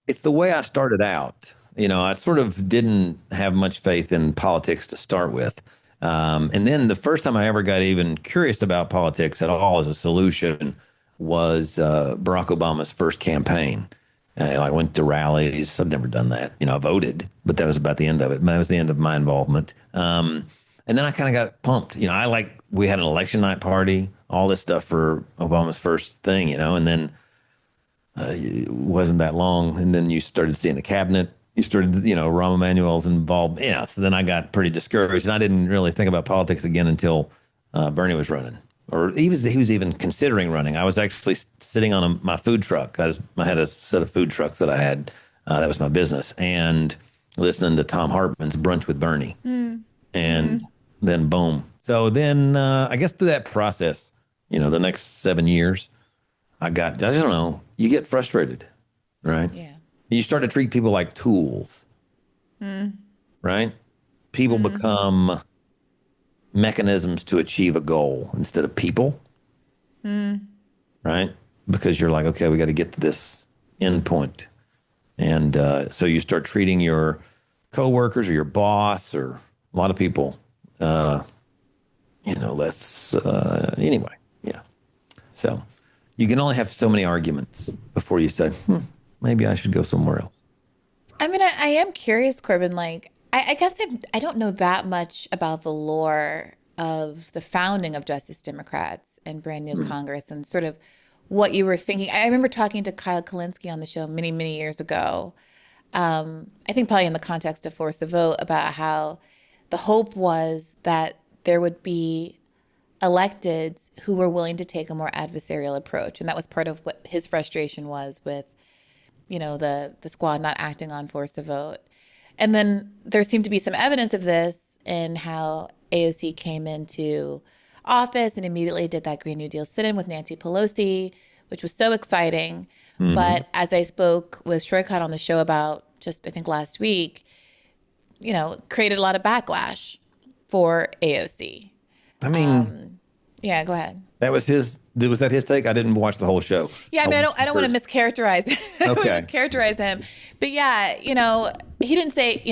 it's the way I started out. I sort of didn't have much faith in politics to start with. And then the first time I ever got even curious about politics at all as a solution was Barack Obama's first campaign. I went to rallies. I've never done that. I voted, but that was about the end of it. That was the end of my involvement. And then I kind of got pumped. We had an election night party, all this stuff for Obama's first thing, and then it wasn't that long. And then you started seeing the cabinet. You started, Rahm Emanuel's involved. Yeah. So then I got pretty discouraged. And I didn't really think about politics again until Bernie was running. Or he was even considering running. I was actually sitting on my food truck. I had a set of food trucks that I had. That was my business. And listening to Tom Hartman's Brunch with Bernie. And then boom. So then I guess through that process, the next 7 years, I don't know, you get frustrated, right? Yeah. You start to treat people like tools, right? People become mechanisms to achieve a goal instead of people, right? Because you're like, okay, we got to get to this end point. And so you start treating your coworkers or your boss or a lot of people, less, anyway, yeah. So you can only have so many arguments before you say, maybe I should go somewhere else. I mean, I am curious, Corbin, like, I guess I don't know that much about the lore of the founding of Justice Democrats and brand new Congress and sort of what you were thinking. I remember talking to Kyle Kalinske on the show many, many years ago. I think probably in the context of Force the Vote, about how the hope was that there would be electeds who were willing to take a more adversarial approach. And that was part of what his frustration was with, the squad not acting on Force the Vote. And then there seemed to be some evidence of this in how AOC came into office and immediately did that Green New Deal sit-in with Nancy Pelosi, which was so exciting. But as I spoke with Shortcut on the show about just, I think, last week, created a lot of backlash for AOC. I mean, yeah, go ahead. was that his take? I didn't watch the whole show. Yeah, I mean, I don't want to mischaracterize, Okay. mischaracterize him. But yeah, he didn't say,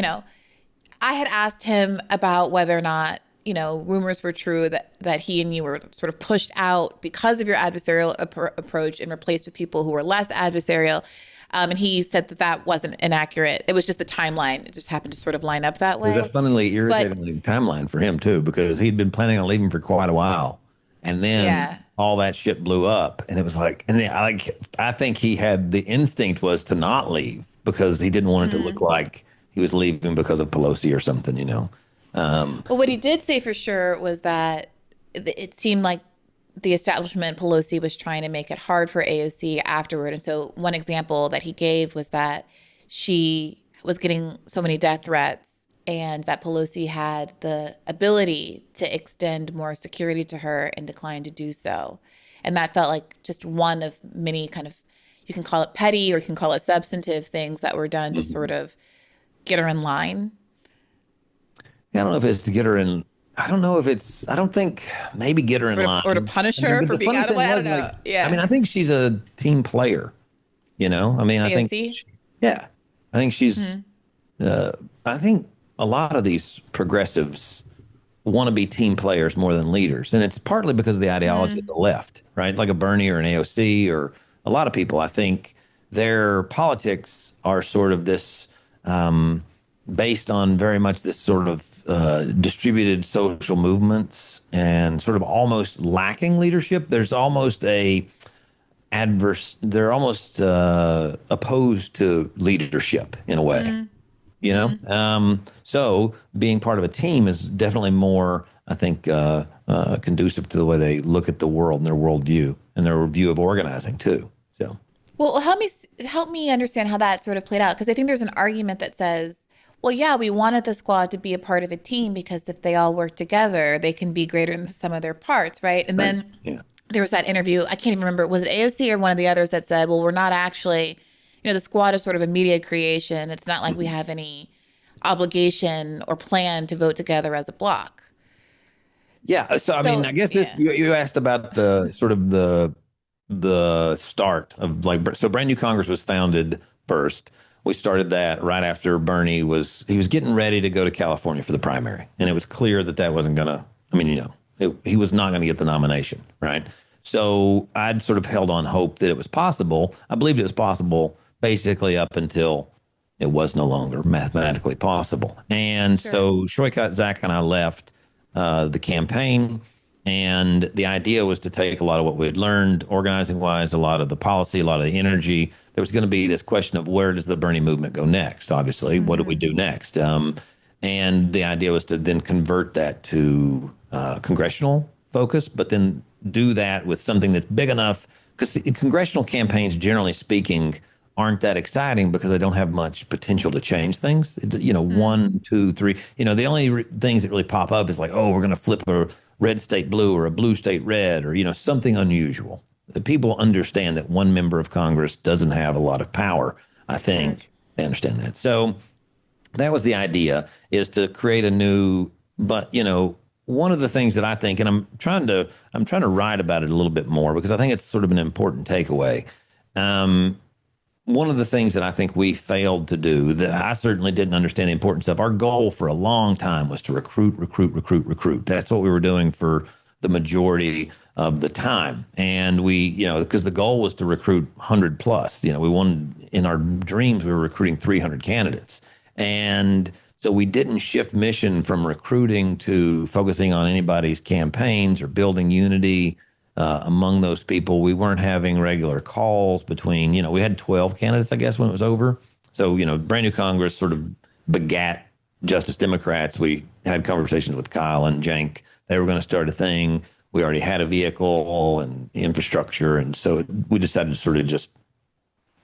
I had asked him about whether or not, rumors were true that he and you were sort of pushed out because of your adversarial approach and replaced with people who were less adversarial. And he said that wasn't inaccurate. It was just the timeline. It just happened to sort of line up that way. It was a funnily irritating timeline for him, too, because he'd been planning on leaving for quite a while. And then all that shit blew up. And it was like, I think he had the instinct was to not leave because he didn't want it to look like he was leaving because of Pelosi or something, Well, what he did say for sure was that it seemed like the establishment, Pelosi, was trying to make it hard for AOC afterward. And so one example that he gave was that she was getting so many death threats and that Pelosi had the ability to extend more security to her and declined to do so. And that felt like just one of many kind of, you can call it petty or you can call it substantive things that were done to sort of get her in line. I don't know if it's to get her in. I don't think maybe get her in line. Or to punish her for being out of way. I don't know. Yeah. I mean, I think she's a team player, I mean, I think, I think she's, I think a lot of these progressives want to be team players more than leaders. And it's partly because of the ideology of the left, right? Like a Bernie or an AOC or a lot of people, I think their politics are sort of this, based on very much this sort of distributed social movements and sort of almost lacking leadership. There's almost they're almost opposed to leadership in a way, So being part of a team is definitely more, I think, conducive to the way they look at the world and their worldview and their view of organizing too. So, well, help me understand how that sort of played out, because I think there's an argument that says, well, yeah, we wanted the squad to be a part of a team because if they all work together, they can be greater than the sum of their parts, right? And then there was that interview, I can't even remember, was it AOC or one of the others that said, well, we're not actually, the squad is sort of a media creation. It's not like we have any obligation or plan to vote together as a block. Yeah. So, I mean, I guess you asked about the sort of the start of so brand new Congress was founded first. We started that right after he was getting ready to go to California for the primary, and it was clear that that wasn't gonna. I mean, he was not going to get the nomination, right? So I'd sort of held on hope that it was possible. I believed it was possible basically up until it was no longer mathematically possible. And Sure. so Shoykat, Zach, and I left the campaign. And the idea was to take a lot of what we had learned organizing wise, a lot of the policy, a lot of the energy. There was going to be this question of where does the Bernie movement go next? Obviously, what do we Hmm. do next? And the idea was to then convert that to congressional focus, but then do that with something that's big enough because congressional campaigns, generally speaking, aren't that exciting because they don't have much potential to change things. It's, one, two, three. The only things that really pop up is like, oh, we're going to flip a red state blue or a blue state red or, something unusual. The people understand that one member of Congress doesn't have a lot of power. I Sure. think they understand that. So that was the idea is to create a new, but one of the things that I think, and I'm trying to write about it a little bit more because I think it's sort of an important takeaway. Um, One of the things that I think we failed to do that I certainly didn't understand the importance of, our goal for a long time was to recruit, recruit, recruit, recruit. That's what we were doing for the majority of the time. And because the goal was to recruit 100 plus, we wanted in our dreams, we were recruiting 300 candidates. And so we didn't shift mission from recruiting to focusing on anybody's campaigns or building unity among those people. We weren't having regular calls between, we had 12 candidates, I guess, when it was over. So, brand new Congress sort of begat Justice Democrats. We had conversations with Kyle and Cenk. They were going to start a thing. We already had a vehicle and infrastructure. And so we decided to sort of just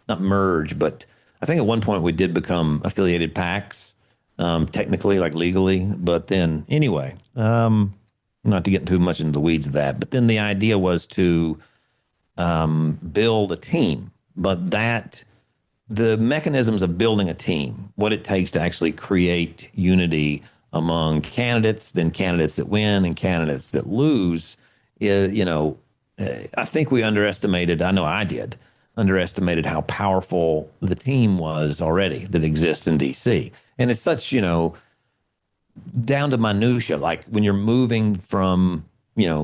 not merge, but I think at one point we did become affiliated PACs, technically, like legally. But then, anyway, not to get too much into the weeds of that, but then the idea was to build a team. But the mechanisms of building a team, what it takes to actually create unity among candidates, then candidates that win and candidates that lose, is, I think we underestimated, I know I did, underestimated how powerful the team was already that exists in DC. And it's such, down to minutia. Like when you're moving from,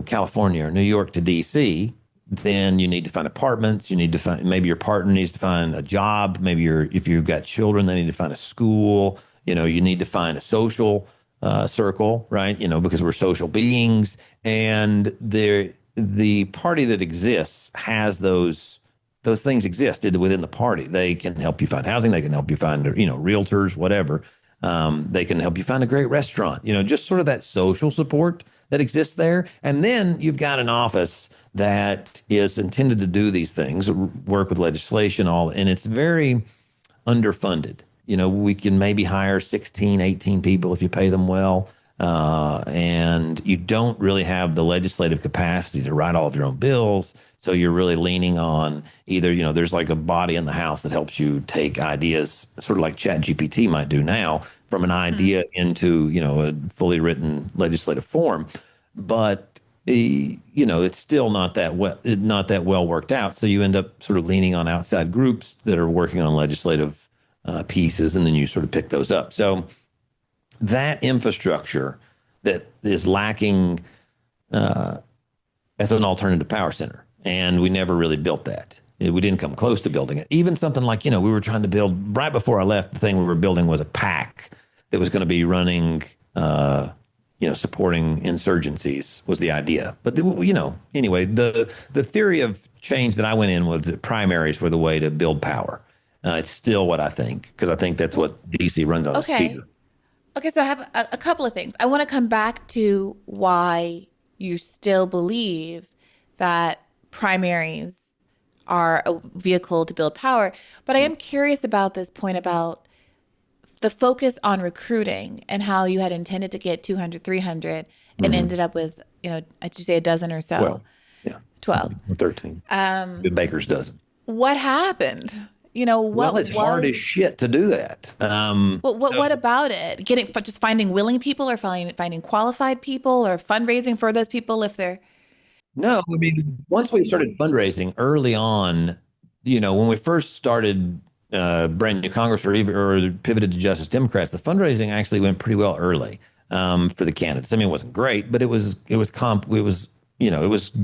California or New York to DC, then you need to find apartments. You need to find, maybe your partner needs to find a job. Maybe if you've got children, they need to find a school. You need to find a social circle, right? Because we're social beings, and the party that exists has those things existed within the party. They can help you find housing. They can help you find, realtors, whatever. They can help you find a great restaurant, just sort of that social support that exists there. And then you've got an office that is intended to do these things, work with legislation, and it's very underfunded. We can maybe hire 16, 18 people if you pay them well. And you don't really have the legislative capacity to write all of your own bills. So you're really leaning on either, there's like a body in the House that helps you take ideas, sort of like Chat GPT might do now, from an Hmm. idea into, a fully written legislative form. But it's still not that well worked out. So you end up sort of leaning on outside groups that are working on legislative pieces, and then you sort of pick those up. So that infrastructure that is lacking as an alternative power center. And we never really built that. We didn't come close to building it. Even something like, we were trying to build right before I left, the thing we were building was a PAC that was going to be running, supporting insurgencies was the idea. But, anyway, the theory of change that I went in was that primaries were the way to build power. It's still what I think, because I think that's what DC runs on its Okay. fear. Okay, so I have a couple of things. I want to come back to why you still believe that primaries are a vehicle to build power. But I am curious about this point about the focus on recruiting and how you had intended to get 200, 300, and Mm-hmm. ended up with, did you say a dozen or so? 12. Yeah. 12. 13. Um, Good baker's dozen. what happened? Well, What it's hard as was shit to do that. what about it? Just finding willing people or finding qualified people or fundraising for those people if they're No, I mean, once we started fundraising early on, when we first started brand new Congress or pivoted to Justice Democrats, the fundraising actually went pretty well early for the candidates. I mean, it wasn't great, but it was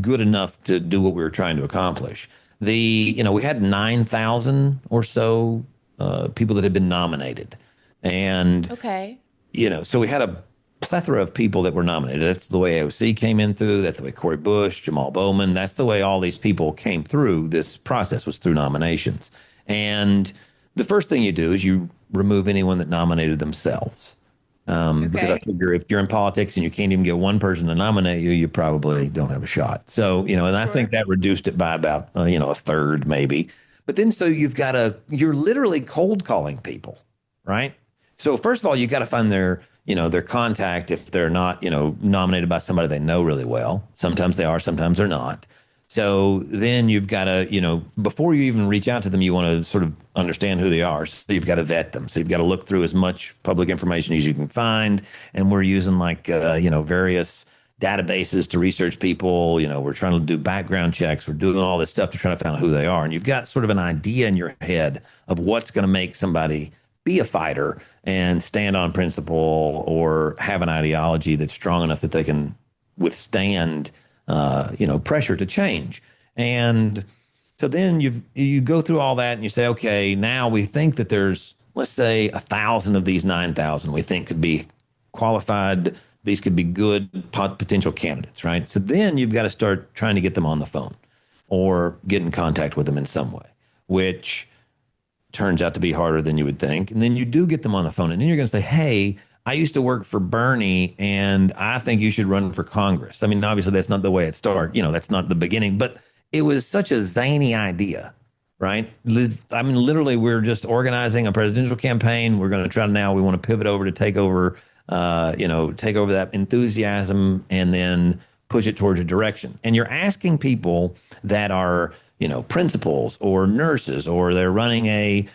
good enough to do what we were trying to accomplish. We had 9,000 or so people that had been nominated, and Okay. so we had a plethora of people that were nominated. That's the way AOC came in through. That's the way Cori Bush, Jamal Bowman. That's the way all these people came through this process was through nominations. And the first thing you do is you remove anyone that nominated themselves. Because I Okay. figure if you're in politics and you can't even get one person to nominate you, you probably don't have a shot. So, and I think Sure. that reduced it by about, a third maybe. But then so you're literally cold calling people, right? So first of all, you got to find their contact if they're not, nominated by somebody they know really well. Sometimes they are, sometimes they're not. So then you've got to, before you even reach out to them, you want to sort of understand who they are. So you've got to vet them. So you've got to look through as much public information as you can find. And we're using various databases to research people. We're trying to do background checks. We're doing all this stuff to try to find out who they are. And you've got sort of an idea in your head of what's going to make somebody be a fighter and stand on principle or have an ideology that's strong enough that they can withstand pressure to change. And so then you go through all that and you say, okay, now we think that there's, let's say, 1,000 of these 9,000 we think could be qualified. These could be good potential candidates, right? So then you've got to start trying to get them on the phone or get in contact with them in some way, which turns out to be harder than you would think. And then you do get them on the phone, and then you're going to say, hey, I used to work for Bernie, and I think you should run for Congress. I mean, obviously, that's not the way it started. That's not the beginning, but it was such a zany idea, right? I mean, literally, we're just organizing a presidential campaign. We're going to try now. We want to pivot over to take over that enthusiasm and then push it towards a direction. And you're asking people that are, principals or nurses, or they're running a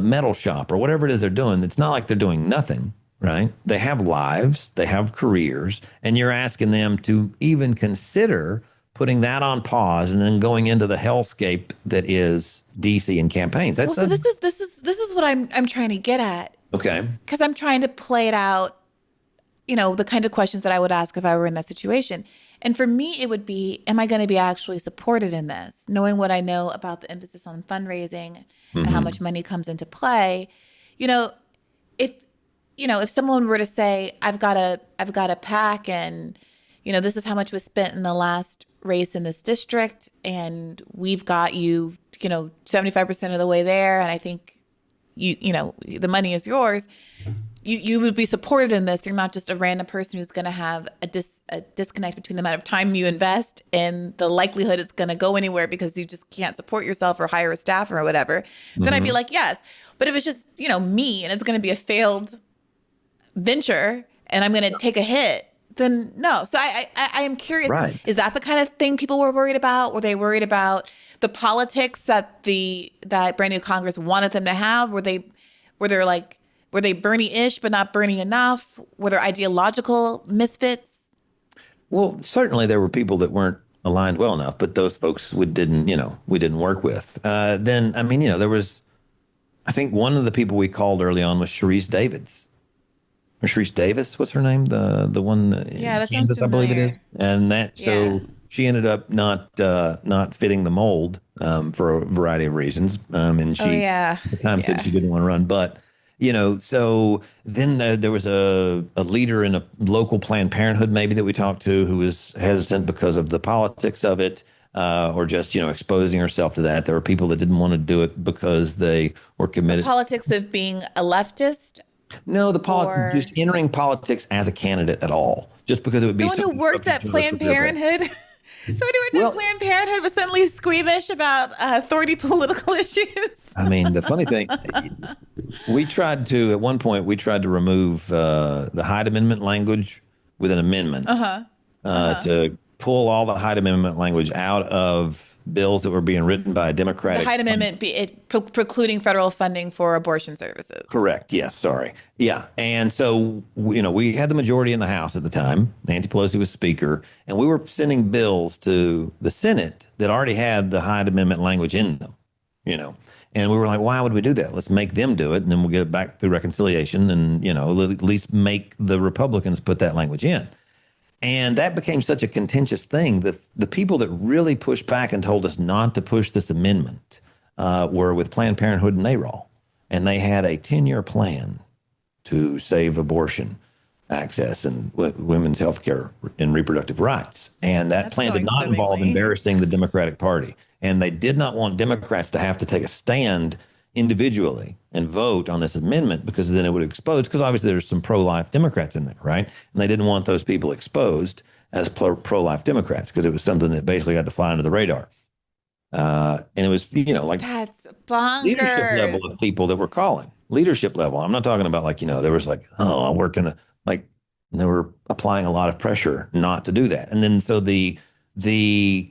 metal shop or whatever it is they're doing. It's not like they're doing nothing, right? They have lives, they have careers, and you're asking them to even consider putting that on pause and then going into the hellscape that is DC and campaigns. Well, so this is what I'm trying to get at Okay. because I'm trying to play it out, the kind of questions that I would ask if I were in that situation. And for me, it would be, am I going to be actually supported in this? Knowing what I know about the emphasis on fundraising and how Mm-hmm. much money comes into play, you know, if if someone were to say, I've got a pack and, this is how much was spent in the last race in this district, and we've got you, 75% of the way there, and I think the money is yours. You would be supported in this. You're not just a random person who's going to have a disconnect between the amount of time you invest and the likelihood it's going to go anywhere because you just can't support yourself or hire a staff or whatever. Then I'd be Mm-hmm. like, yes. But if it's just, me and it's going to be a failed venture and I'm going to take a hit, then no. So I am curious, Right. is that the kind of thing people were worried about? Were they worried about the politics that brand new Congress wanted them to have? Were they Bernie-ish but not Bernie enough? Were there ideological misfits? Well, certainly there were people that weren't aligned well enough, but those folks we didn't work with. Then, I mean, there was, I think one of the people we called early on was Sharice Davids. Or Sharice Davis, what's her name? The one Yeah, in that sounds Kansas, I believe it familiar. is. And Yeah. so she ended up not fitting the mold for a variety of reasons. And Oh she yeah. at the time said Yeah. she didn't want to run, but so then there was a leader in a local Planned Parenthood maybe that we talked to who was hesitant because of the politics of it, or just exposing herself to that. There were people that didn't want to do it because they were The committed. politics of being a leftist No, or just entering politics as a candidate at all, just because it would be someone so who worked disruptive at to her Planned career path. Parenthood. Somebody who worked at Well, Planned Parenthood was suddenly squeamish about thorny political issues. I mean, the funny thing, at one point, we tried to remove the Hyde Amendment language with an amendment Uh-huh. Uh-huh. to pull all the Hyde Amendment language out of bills that were being written by a The Democratic. Hyde Amendment precluding federal funding for abortion services. Correct. Yes. Sorry. Yeah. And so, we had the majority in the House at the time. Nancy Pelosi was Speaker, and we were sending bills to the Senate that already had the Hyde Amendment language in them, you know. And we were like, why would we do that? Let's make them do it, and then we'll get it back through reconciliation, and at least make the Republicans put that language in. And that became such a contentious thing. The people that really pushed back and told us not to push this amendment were with Planned Parenthood and NARAL, and they had a 10-year plan to save abortion access and women's health care and reproductive rights. And that That's plan did going not involve swimmingly. embarrassing the Democratic Party. And they did not want Democrats to have to take a stand individually and vote on this amendment, because then it would expose, because obviously there's some pro-life Democrats in there, right? And they didn't want those people exposed as pro-life Democrats, because it was something that basically had to fly under the radar. And it was, like That's leadership level bonkers. of people that were calling. Leadership level. I'm not talking about, like, there was like, oh, I'm working like, and they were applying a lot of pressure not to do that. And then so the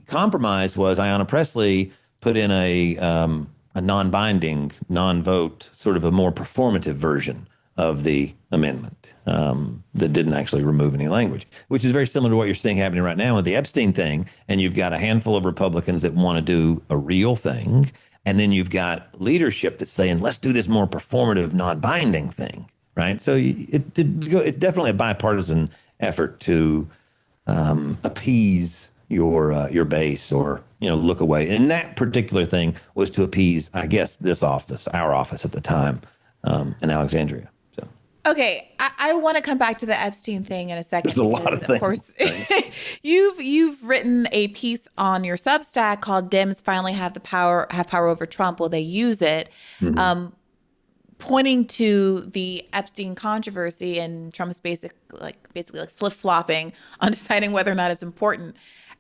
compromise was Ayanna Pressley put in a non-binding, non-vote, sort of a more performative version of the amendment that didn't actually remove any language, which is very similar to what you're seeing happening right now with the Epstein thing. And you've got a handful of Republicans that want to do a real thing. And then you've got leadership that's saying, let's do this more performative, non-binding thing, right? So it's definitely a bipartisan effort to appease your base, or look away. And that particular thing was to appease, I guess, this office, our office at the time, in Alexandria. So Okay, I want to come back to the Epstein thing in a second there's a lot because, of of things. course, Right? you've written a piece on your Substack called "Dems Finally Have Power Over Trump. Will they use it?" Mhm. Pointing to the Epstein controversy and Trump's basically like flip-flopping on deciding whether or not it's important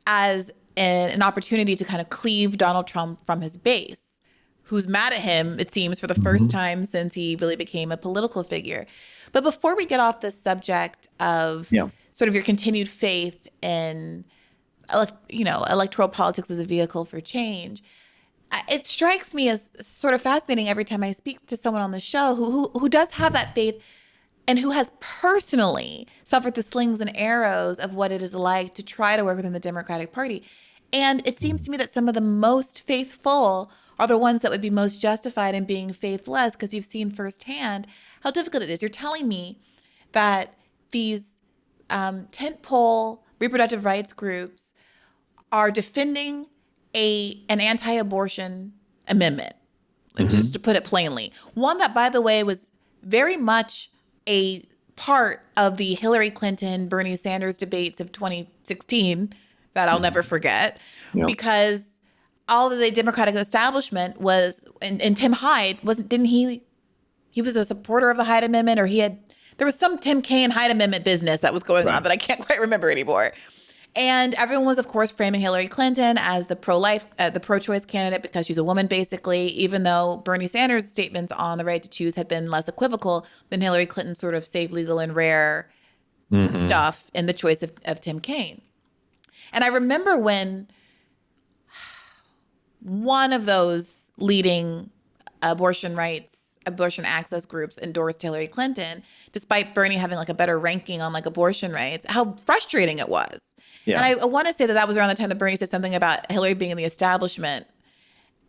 as an opportunity to kind of cleave Donald Trump from his base, who's mad at him, it seems, for the first Mhm. time since he really became a political figure. But before we get off this subject of Yeah. sort of your continued faith in, electoral politics as a vehicle for change, it strikes me as sort of fascinating every time I speak to someone on the show who does have that faith and who has personally suffered the slings and arrows of what it is like to try to work within the Democratic Party. And it seems to me that some of the most faithful are the ones that would be most justified in being faithless, because you've seen firsthand how difficult it is. You're telling me that these tentpole reproductive rights groups are defending an anti-abortion amendment, just Mhm. to put it plainly. One that, by the way, was very much a part of the Hillary Clinton, Bernie Sanders debates of 2016 that I'll never Mhm. forget, Yeah. because all of the Democratic establishment was, and Tim Hyde didn't he was a supporter of the Hyde Amendment, or there was some Tim Kaine Hyde Amendment business that was going on Right. that I can't quite remember anymore. And everyone was, of course, framing Hillary Clinton as the the pro-choice candidate because she's a woman, basically, even though Bernie Sanders' statements on the right to choose had been less equivocal than Hillary Clinton's sort of safe, legal, and rare Hmm. stuff in the choice of Tim Kaine. And I remember when one of those leading abortion access groups endorsed Hillary Clinton, despite Bernie having like a better ranking on like abortion rights, how frustrating it was. And Yeah. I want to say that was around the time that Bernie said something about Hillary being in the establishment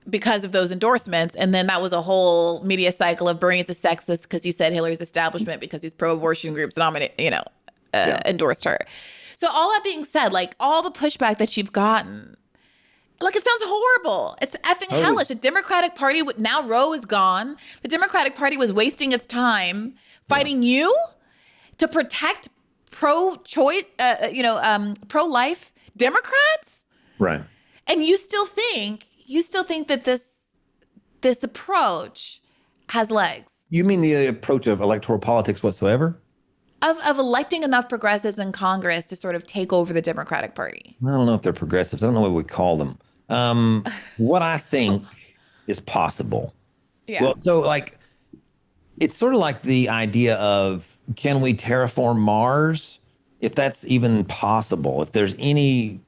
because of those endorsements. And then that was a whole media cycle of Bernie's a sexist because he said Hillary's establishment because these pro-abortion groups Yeah. endorsed her. So all that being said, like all the pushback that you've gotten, like it sounds horrible. It's effing Totally. hellish. The Democratic Party now Roe is gone. The Democratic Party was wasting its time Yeah. fighting you to protect pro-choice, pro-life Democrats, Right. and you still think that this approach has legs You mean the approach of electoral politics whatsoever? of electing enough progressives in Congress to sort of take over the Democratic Party. I don't know if they're progressives. I don't know what we call them. What I think is possible. Yeah. Well, so like it's sort of like the idea of, can we terraform Mars? If that's even possible, if there's any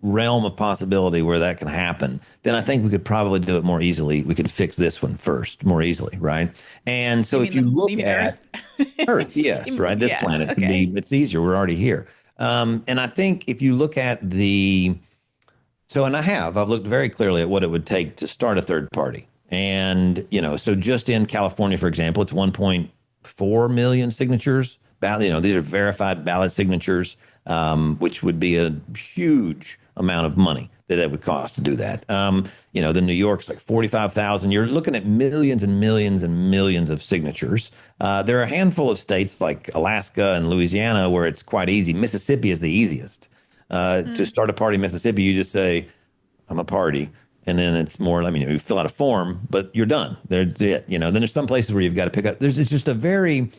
realm of possibility where that can happen, then I think we could probably do it more easily. We could fix this one first more easily, right? And You so if mean you you look mean at Earth? Earth, yes, right. This Yeah. planet can Okay. be, it's easier. We're already here. And I think if you look at and I've looked very clearly at what it would take to start a third party. And, so just in California, for example, it's 1.4 million signatures. These are verified ballot signatures, which would be a huge amount of money that it would cost to do that. Then New York's like 45,000. You're looking at millions and millions and millions of signatures. There are a handful of states like Alaska and Louisiana where it's quite easy. Mississippi is the easiest. To start a party in Mississippi, you just say, I'm a party. And then it's more, you fill out a form, but you're done. There's it. Then there's some places where you've got to pick up. It's just a very,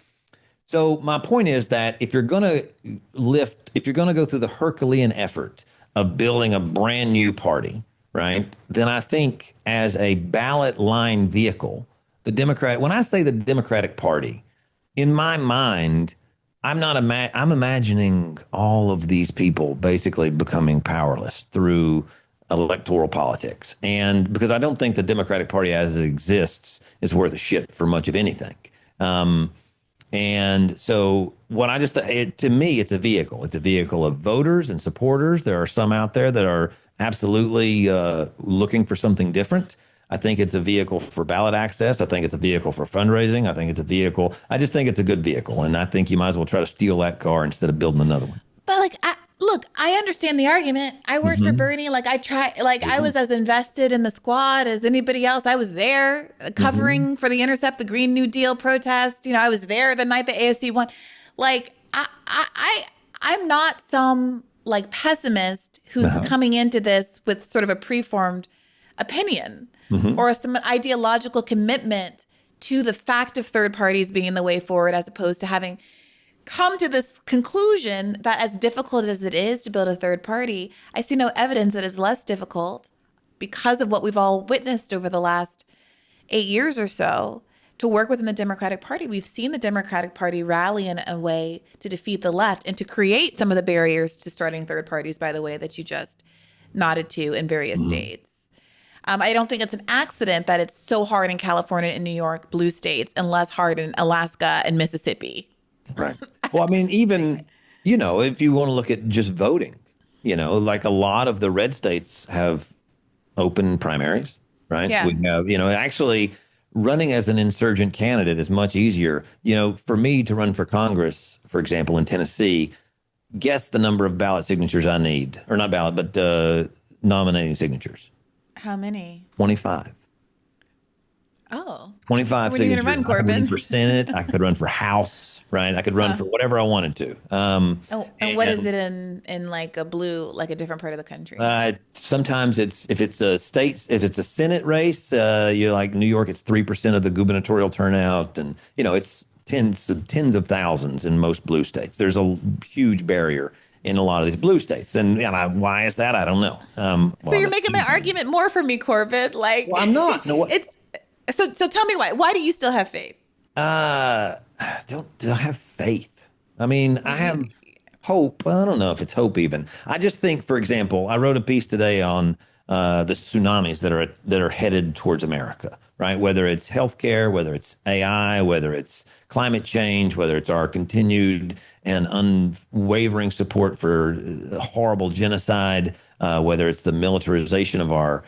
so my point is that if you're going to go through the Herculean effort of building a brand new party, right, then I think as a ballot line vehicle, when I say the Democratic Party, in my mind, I'm imagining all of these people basically becoming powerless through electoral politics. And because I don't think the Democratic Party as it exists is worth a shit for much of anything. And so to me, it's a vehicle. It's a vehicle of voters and supporters. There are some out there that are absolutely looking for something different. I think it's a vehicle for ballot access. I think it's a vehicle for fundraising. I just think it's a good vehicle. And I think you might as well try to steal that car instead of building another one. But look, I understand the argument. I worked for Bernie. I was as invested in the squad as anybody else. I was there covering for The Intercept, the Green New Deal protest. I was there the night the AOC won. I'm not some pessimist who's coming into this with sort of a preformed opinion or some ideological commitment to the fact of third parties being the way forward, as opposed to having come to this conclusion that as difficult as it is to build a third party, I see no evidence that it's less difficult because of what we've all witnessed over the last 8 years or so to work within the Democratic Party. We've seen the Democratic Party rally in a way to defeat the left and to create some of the barriers to starting third parties, by the way, that you just nodded to in various states. I don't think it's an accident that it's so hard in California and New York, blue states, and less hard in Alaska and Mississippi. Right. Well, even, if you want to look at just voting, like a lot of the red states have open primaries, right? Yeah. We have, actually running as an insurgent candidate is much easier. For me to run for Congress, for example, in Tennessee, guess the number of ballot signatures I need, or not ballot, but nominating signatures. How many? 25. Oh. 25 when are you signatures. Gonna run, I could Corbin? run for Senate. I could run for House, right? I could run for whatever I wanted to. And what is it in like a blue, like a different part of the country? Sometimes if it's a Senate race, you're like New York, it's 3% of the gubernatorial turnout. And, it's tens of thousands in most blue states. There's a huge barrier in a lot of these blue states. And why is that? I don't know. So you're making my argument more for me, Corbin. Well, I'm not. No, So tell me why. Why do you still have faith? Do I have faith? I have hope. I don't know if it's hope even. I just think, for example, I wrote a piece today on the tsunamis that are headed towards America, right? Whether it's healthcare, whether it's AI, whether it's climate change, whether it's our continued and unwavering support for horrible genocide, whether it's the militarization of our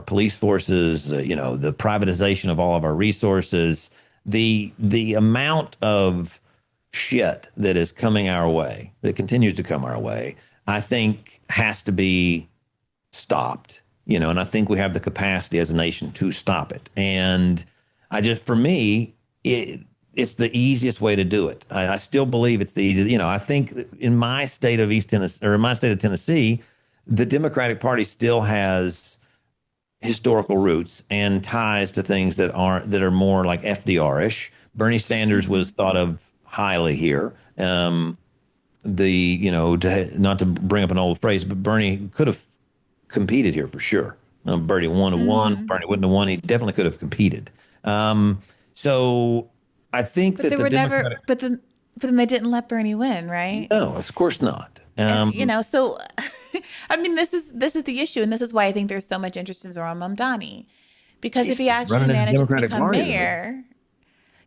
police forces, the privatization of all of our resources, the amount of shit that is coming our way, that continues to come our way, I think has to be stopped, and I think we have the capacity as a nation to stop it. And for me, it's the easiest way to do it. I still believe it's the easiest. I think in my state of East Tennessee, or in my state of Tennessee, the Democratic Party still has historical roots and ties to things that are more like FDR-ish. Bernie Sanders was thought of highly here. Not to bring up an old phrase, but Bernie could have competed here for sure. Bernie won. Bernie wouldn't have won. He definitely could have competed. So I think that the Democratic, but then they didn't let Bernie win, right? No, of course not. So this is the issue, and this is why I think there's so much interest in Zohran Mamdani, because if he actually manages to become mayor,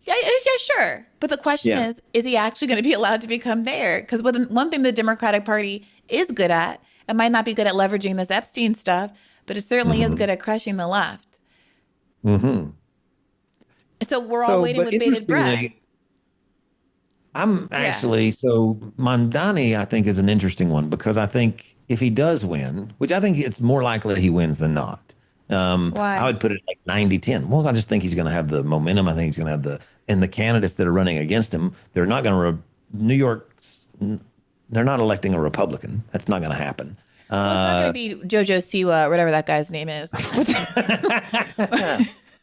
yeah, sure. But the question is he actually going to be allowed to become mayor? Because one thing the Democratic Party is good at, it might not be good at leveraging this Epstein stuff, but it certainly is good at crushing the left. Hmm. So we're all So, waiting but with bated breath. interestingly, I'm Yeah. actually so Mondani, I think, is an interesting one because I think if he does win, which I think it's more likely he wins than not, I Why? would put it like 90-10. Well, I just think he's going to have the momentum. I think he's going to have and the candidates that are running against him, they're not going to, New York's, they're not electing a Republican. That's not going to happen. Well, it's not going to Uh, be Jojo Siwa, whatever that guy's name is. What's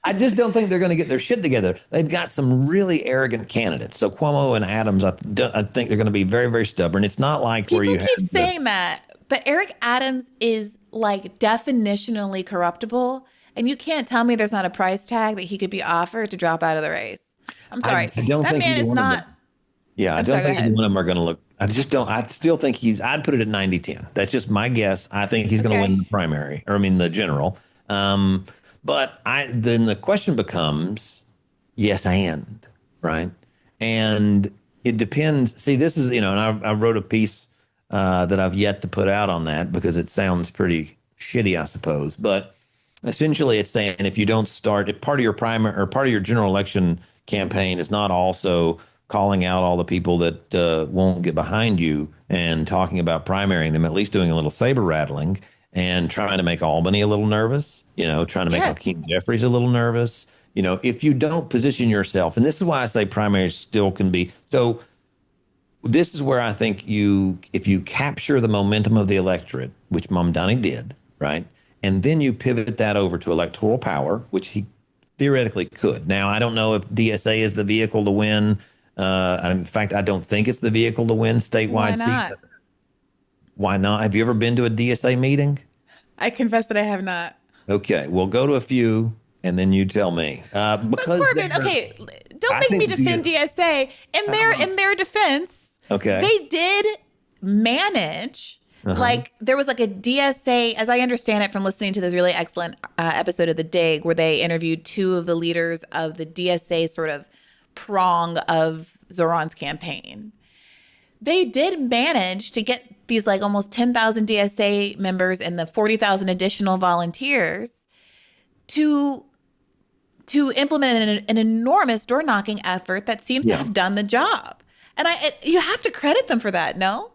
I just don't think they're going to get their shit together. They've got some really arrogant candidates. So Cuomo and Adams, I think they're going to be very, very stubborn. It's not like where People you keep have the, saying that, but Eric Adams is like definitionally corruptible, and you can't tell me there's not a price tag that he could be offered to drop out of the race. I'm sorry. I don't That think man either is one of not. them. Yeah, I I'm don't sorry, go think either ahead. one of them are going to look. I just don't. I still think I'd put it at 90-10. That's just my guess. I think he's going to win Okay. the primary, or I mean the general. Um, but then the question becomes, yes, and right, and it depends. See, this is and I wrote a piece that I've yet to put out on that because it sounds pretty shitty, I suppose. But essentially, it's saying if you don't start, if part of your primary or part of your general election campaign is not also calling out all the people that won't get behind you and talking about primarying them, at least doing a little saber rattling and trying to make Albany a little nervous, trying to make Yes. Hakeem Jeffries a little nervous. If you don't position yourself, and this is why I say primaries still can be so. This is where I think if you capture the momentum of the electorate, which Mamdani did, right, and then you pivot that over to electoral power, which he theoretically could. Now, I don't know if DSA is the vehicle to win. In fact, I don't think it's the vehicle to win Why statewide seats. not? Why not? Have you ever been to a DSA meeting? I confess that I have not. Okay, we'll go to a few, and then you tell me. But Because Corbin, they're, okay, don't I make me think defend DS. DSA. Uh, In their defense, okay. they did manage. Uh-huh. Like there was like a DSA, as I understand it from listening to this really excellent episode of The Dig, where they interviewed two of the leaders of the DSA sort of prong of Zoran's campaign. They did manage to get these like almost 10,000 DSA members and the 40,000 additional volunteers to implement an enormous door knocking effort that seems to Yeah. have done the job. And you have to credit them for that, no?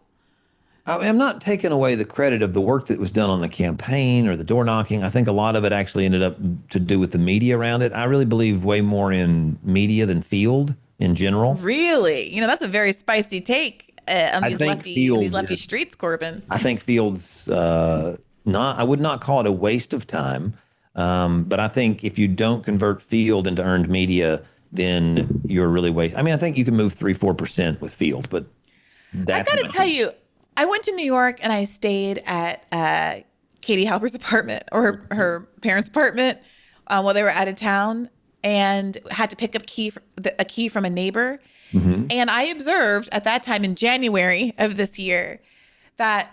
I'm not taking away the credit of the work that was done on the campaign or the door knocking. I think a lot of it actually ended up to do with the media around it. I really believe way more in media than field in general. Really? That's a very spicy take on I these think these field lefty is, streets, Corbin. I think field's not, I would not call it a waste of time. But I think if you don't convert field into earned media, then you're really waste. I mean, I think you can move 3-4% with field, but I that's gotta my tell opinion. you, I went to New York and I stayed at Katie Halper's apartment or her parents' apartment while they were out of town, and had to pick up a key from a neighbor. Hmm. And I observed at that time in January of this year that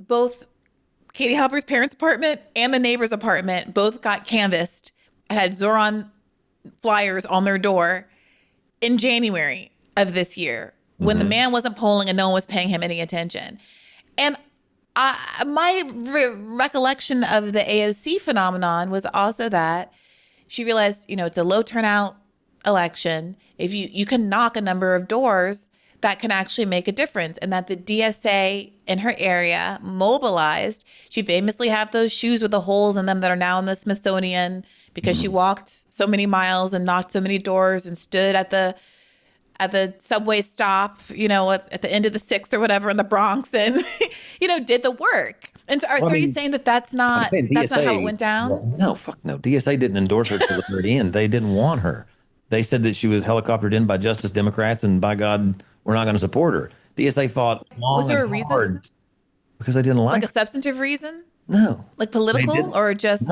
both Katie Halper's parents' apartment and the neighbor's apartment both got canvassed and had Zoran flyers on their door in January of this year when the Hmm. man wasn't polling and no one was paying him any attention. And my recollection of the AOC phenomenon was also that she realized, it's a low turnout election. If you can knock a number of doors, that can actually make a difference. And that the DSA in her area mobilized. She famously had those shoes with the holes in them that are now in the Smithsonian because she Hmm. walked so many miles and knocked so many doors and stood at the subway stop, at the end of the sixth or whatever in the Bronx, and did the work. And so, Well, I so are you mean, saying that that's I'm not saying that's not how it DSA. went down? Well, no, fuck no. DSA didn't endorse her till the very end. They didn't want her. They said that she was helicoptered in by Justice Democrats, and by God, we're not going to support her. DSA fought Was long there and a reason, hard because they didn't like like a her. substantive reason, No, like they political, didn't. or No, just,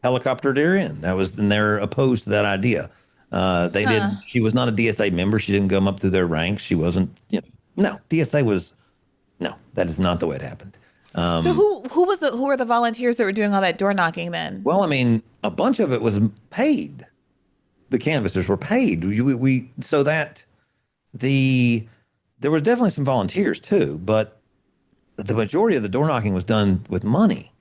helicoptered her in. And they're opposed to that idea. They huh? did. She was not a DSA member. She didn't come up through their ranks. She wasn't. No, DSA was. No, that is not the way it happened. So who were the volunteers that were doing all that door knocking then? Well, I mean, a bunch of it was paid. The canvassers were paid. So that the there was definitely some volunteers too, but the majority of the door knocking was done with money.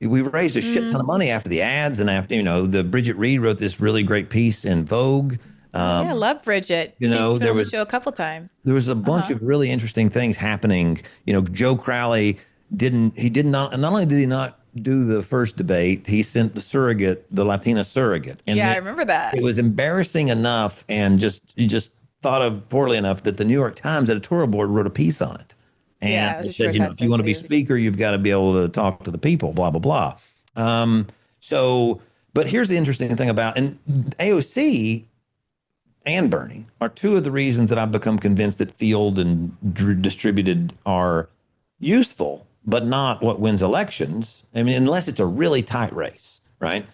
We raised a shit ton of Mm. money after the ads and after, the Bridget Reed wrote this really great piece in Vogue. Oh yeah, I Um, love Bridget. She's been there on the was show a couple times. there was a bunch Uh-huh. of really interesting things happening. Joe Crowley did not only did he not do the first debate, he sent the Latina surrogate. And Yeah, then I remember that. it was embarrassing enough and just thought of poorly enough that the New York Times editorial board wrote a piece on it. And Yeah, it they was just said, very if you want to be sensitive. speaker, you've got to be able to talk to the people, blah, blah, blah. Um, so, but here's the interesting thing about, and AOC and Bernie are two of the reasons that I've become convinced that field and distributed are useful, but not what wins elections. I mean, unless it's a really tight race, right?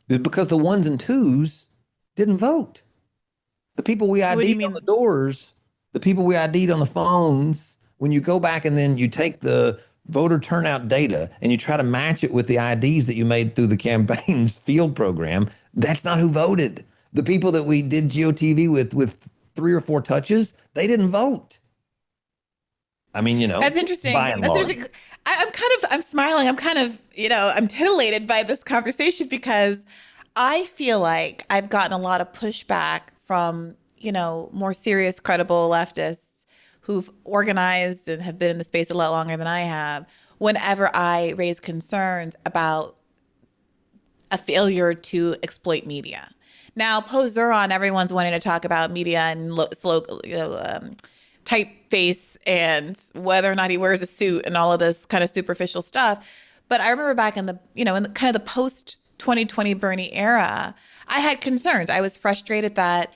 Because the ones and twos didn't vote. The people we What do you ID'd on the mean? doors, the people we ID'd on the phones, when you go back and then you take the voter turnout data and you try to match it with the IDs that you made through the campaign's field program, that's not who voted. The people that we did GOTV with three or four touches, they didn't vote. I mean, That's by interesting. and That's large. interesting. I'm smiling. I'm kind of, I'm titillated by this conversation because I feel like I've gotten a lot of pushback from, more serious, credible leftists who've organized and have been in the space a lot longer than I have whenever I raise concerns about a failure to exploit media. Now, post Zuron, everyone's wanting to talk about media and slow, typeface and whether or not he wears a suit and all of this kind of superficial stuff. But I remember back in in the kind of the post 2020 Bernie era, I had concerns. I was frustrated that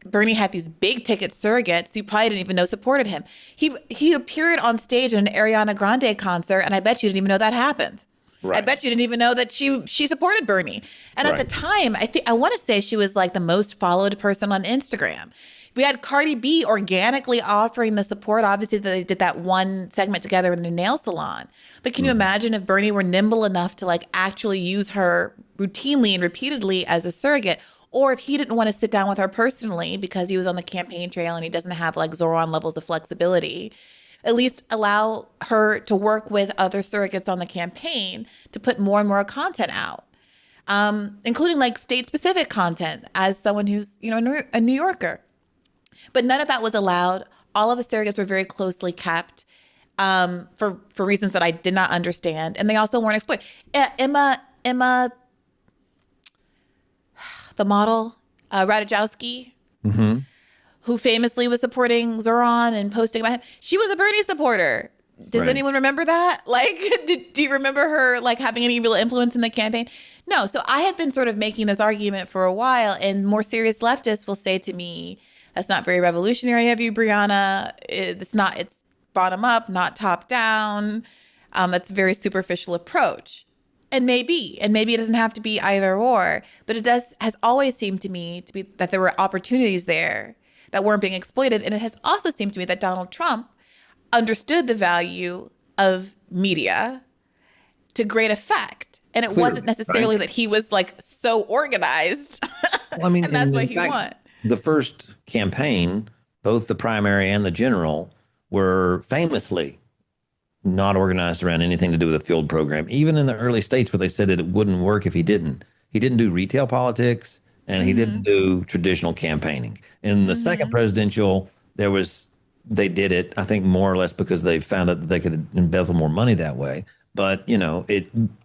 Bernie had these big ticket surrogates you probably didn't even know supported him. He appeared on stage at an Ariana Grande concert, and I bet you didn't even know that happened. I Right. bet you didn't even know that she supported Bernie. And at the Right. time, I want to say she was like the most followed person on Instagram. We had Cardi B organically offering the support. Obviously, they did that one segment together in the nail salon. But can you Mhm. imagine if Bernie were nimble enough to like actually use her routinely and repeatedly as a surrogate? Or if he didn't want to sit down with her personally because he was on the campaign trail and he doesn't have like Zoran levels of flexibility, at least allow her to work with other surrogates on the campaign to put more and more content out, including like state specific content as someone who's, a New Yorker. But none of that was allowed. All of the surrogates were very closely kept for reasons that I did not understand. And they also weren't exploited. Emma, the model, Ratajkowski, Mhm. who famously was supporting Zoran and posting about him. She was a Bernie supporter. Does Right. anyone remember that? Like, do you remember her like having any real influence in the campaign? No. So I have been sort of making this argument for a while, and more serious leftists will say to me, "That's not very revolutionary of you, Brianna. It's not. It's bottom up, not top down. That's a very superficial approach." And maybe it doesn't have to be either or, but it has always seemed to me to be that there were opportunities there that weren't being exploited. And it has also seemed to me that Donald Trump understood the value of media to great effect. And it wasn't Clearly, right? necessarily that he was like so organized Well, I mean, and that's and what in he fact, won. the first campaign, both the primary and the general, were famously not organized around anything to do with a field program. Even in the early states where they said that it wouldn't work if he didn't. He didn't do retail politics and he didn't Mm-hmm. do traditional campaigning. In the second Mm-hmm. presidential, they did it, I think, more or less because they found out that they could embezzle more money that way. But,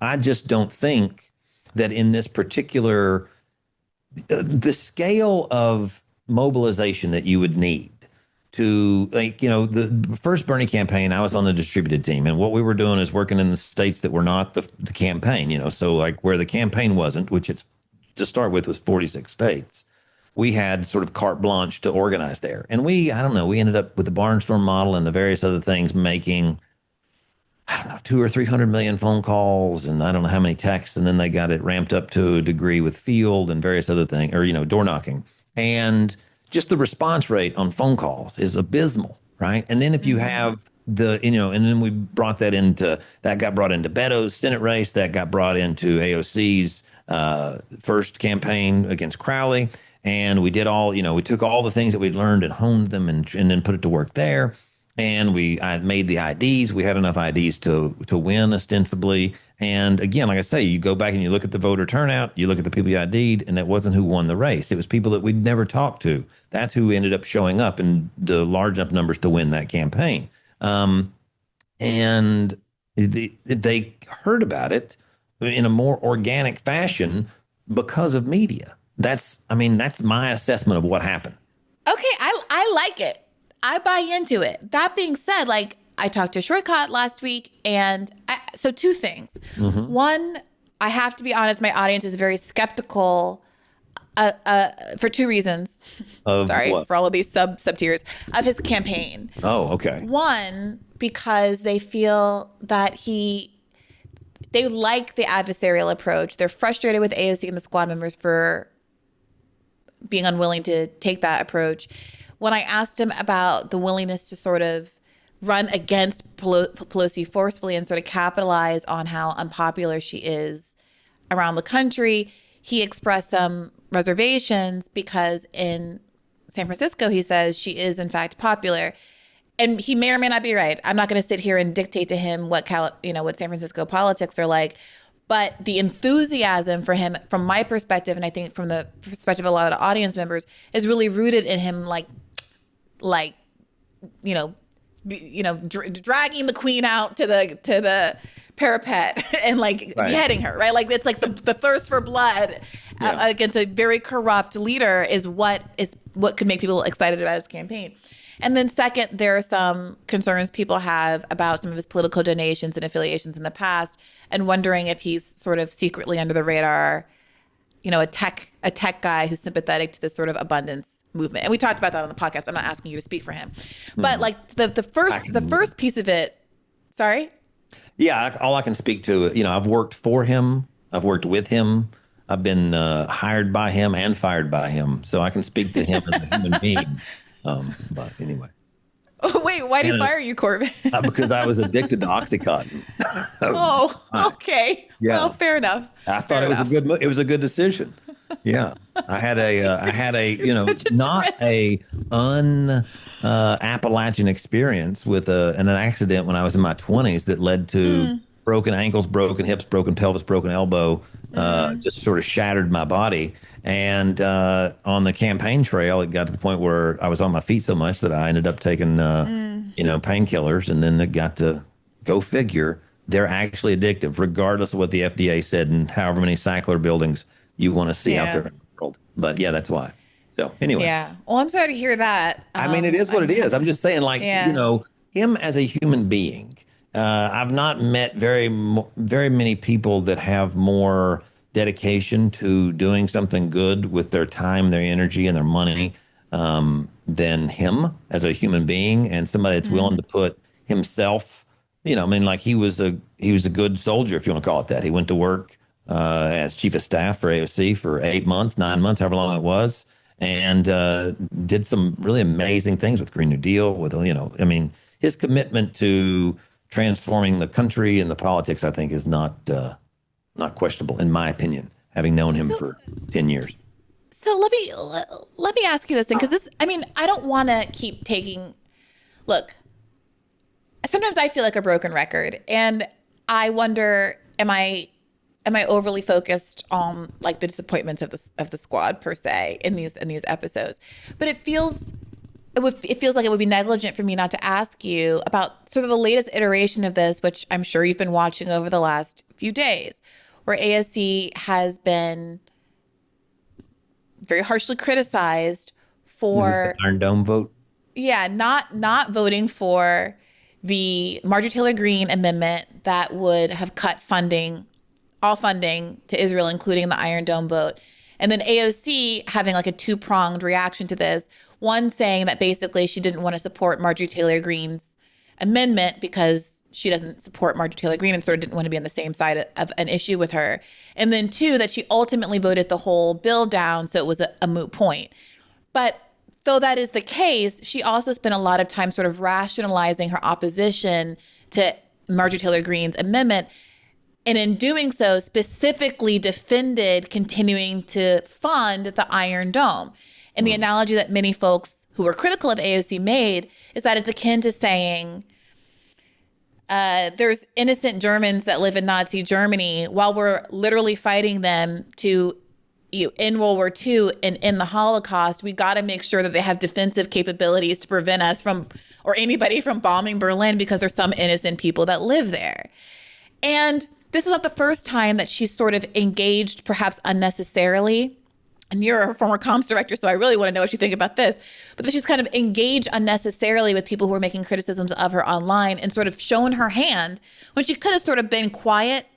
I just don't think that in this particular the scale of mobilization that you would need to, like, the first Bernie campaign, I was on the distributed team, and what we were doing is working in the states that were not the campaign, so like where the campaign wasn't, which it's to start with was 46 states. We had sort of carte blanche to organize there, and I don't know, we ended up with the barnstorm model and the various other things making, I don't know, 200 or 300 million phone calls and I don't know how many texts. And then they got it ramped up to a degree with field and various other things, or, door knocking. And just the response rate on phone calls is abysmal, right? And then if you Mm-hmm. have and then we that got brought into Beto's Senate race, that got brought into AOC's first campaign against Crowley. And we did we took all the things that we'd learned and honed them and then put it to work there. and I made the IDs. We had enough IDs to win ostensibly. And again, like I say, you go back and you look at the voter turnout, you look at the people you ID'd, and that wasn't who won the race. It was people that we'd never talked to. That's who ended up showing up in the large enough numbers to win that campaign. And they heard about it in a more organic fashion because of media. That's my assessment of what happened. Okay, I like it. I buy into it. That being said, like I talked to Shortcut last week, and so two things. One, I have to be honest, my audience is very skeptical for two reasons. Of Sorry what? for all of these sub tiers of his campaign. Oh, okay. One, because they feel that they like the adversarial approach. They're frustrated with AOC and the squad members for being unwilling to take that approach. When I asked him about the willingness to sort of run against Pelosi forcefully and sort of capitalize on how unpopular she is around the country, he expressed some reservations because in San Francisco, he says she is in fact popular. And he may or may not be right. I'm not going to sit here and dictate to him what San Francisco politics are like. But the enthusiasm for him, from my perspective, and I think from the perspective of a lot of the audience members, is really rooted in him, dragging the queen out to the parapet and Right. beheading her, right? Like it's like the thirst for blood against a very corrupt leader is what could make people excited about his campaign. And then second, there are some concerns people have about some of his political donations and affiliations in the past, and wondering if he's sort of secretly under the radar, a tech guy who's sympathetic to this sort of abundance movement. And we talked about that on the podcast. I'm not asking you to speak for him, but like the first piece of it. Sorry. Yeah, all I can speak to, I've worked for him, I've worked with him, I've been hired by him and fired by him, so I can speak to him as a human being. But anyway. Oh, wait, why did he fire you, Corbin? Because I was addicted to OxyContin. Oh, okay. Yeah. Well, fair enough. I thought it was a good decision. Yeah. I had a not a Appalachian experience with an accident when I was in my 20s that led to broken ankles, broken hips, broken pelvis, broken elbow, just sort of shattered my body. And on the campaign trail, it got to the point where I was on my feet so much that I ended up taking, painkillers. And then it got to go figure. They're actually addictive, regardless of what the FDA said and however many Sackler buildings you want to see out there in the world. But yeah, that's why. So anyway. Yeah. Well, I'm sorry to hear that. I mean, it is what it is. I'm just saying, him as a human being. I've not met very many people that have more dedication to doing something good with their time, their energy, and their money than him as a human being, and somebody that's willing to put himself. He was a good soldier, if you want to call it that. He went to work as chief of staff for AOC for 8 months, 9 months, however long it was, and did some really amazing things with Green New Deal. His commitment to transforming the country and the politics, I think, is not questionable, in my opinion, having known him for 10 years. So let me ask you this thing, because I don't want to keep taking. Look, sometimes I feel like a broken record, and I wonder, am I overly focused on like the disappointments of the squad per se in these episodes? But it feels like it would be negligent for me not to ask you about sort of the latest iteration of this, which I'm sure you've been watching over the last few days, where AOC has been very harshly criticized for Is this the Iron Dome vote? Yeah, not voting for the Marjorie Taylor Greene amendment that would have cut all funding to Israel, including the Iron Dome vote. And then AOC having like a two-pronged reaction to this. One saying that basically she didn't want to support Marjorie Taylor Greene's amendment because she doesn't support Marjorie Taylor Greene and sort of didn't want to be on the same side of an issue with her. And then two, that she ultimately voted the whole bill down, so it was a moot point. But though that is the case, she also spent a lot of time sort of rationalizing her opposition to Marjorie Taylor Greene's amendment. And in doing so, specifically defended continuing to fund the Iron Dome. And the analogy that many folks who were critical of AOC made is that it's akin to saying there's innocent Germans that live in Nazi Germany while we're literally fighting them to in World War II and in the Holocaust. We got to make sure that they have defensive capabilities to prevent us from, or anybody from bombing Berlin, because there's some innocent people that live there. And this is not the first time that she's sort of engaged, perhaps unnecessarily. And you're a former comms director, so I really want to know what you think about this. But that she's kind of engaged unnecessarily with people who are making criticisms of her online and sort of shown her hand when she could have sort of been quiet.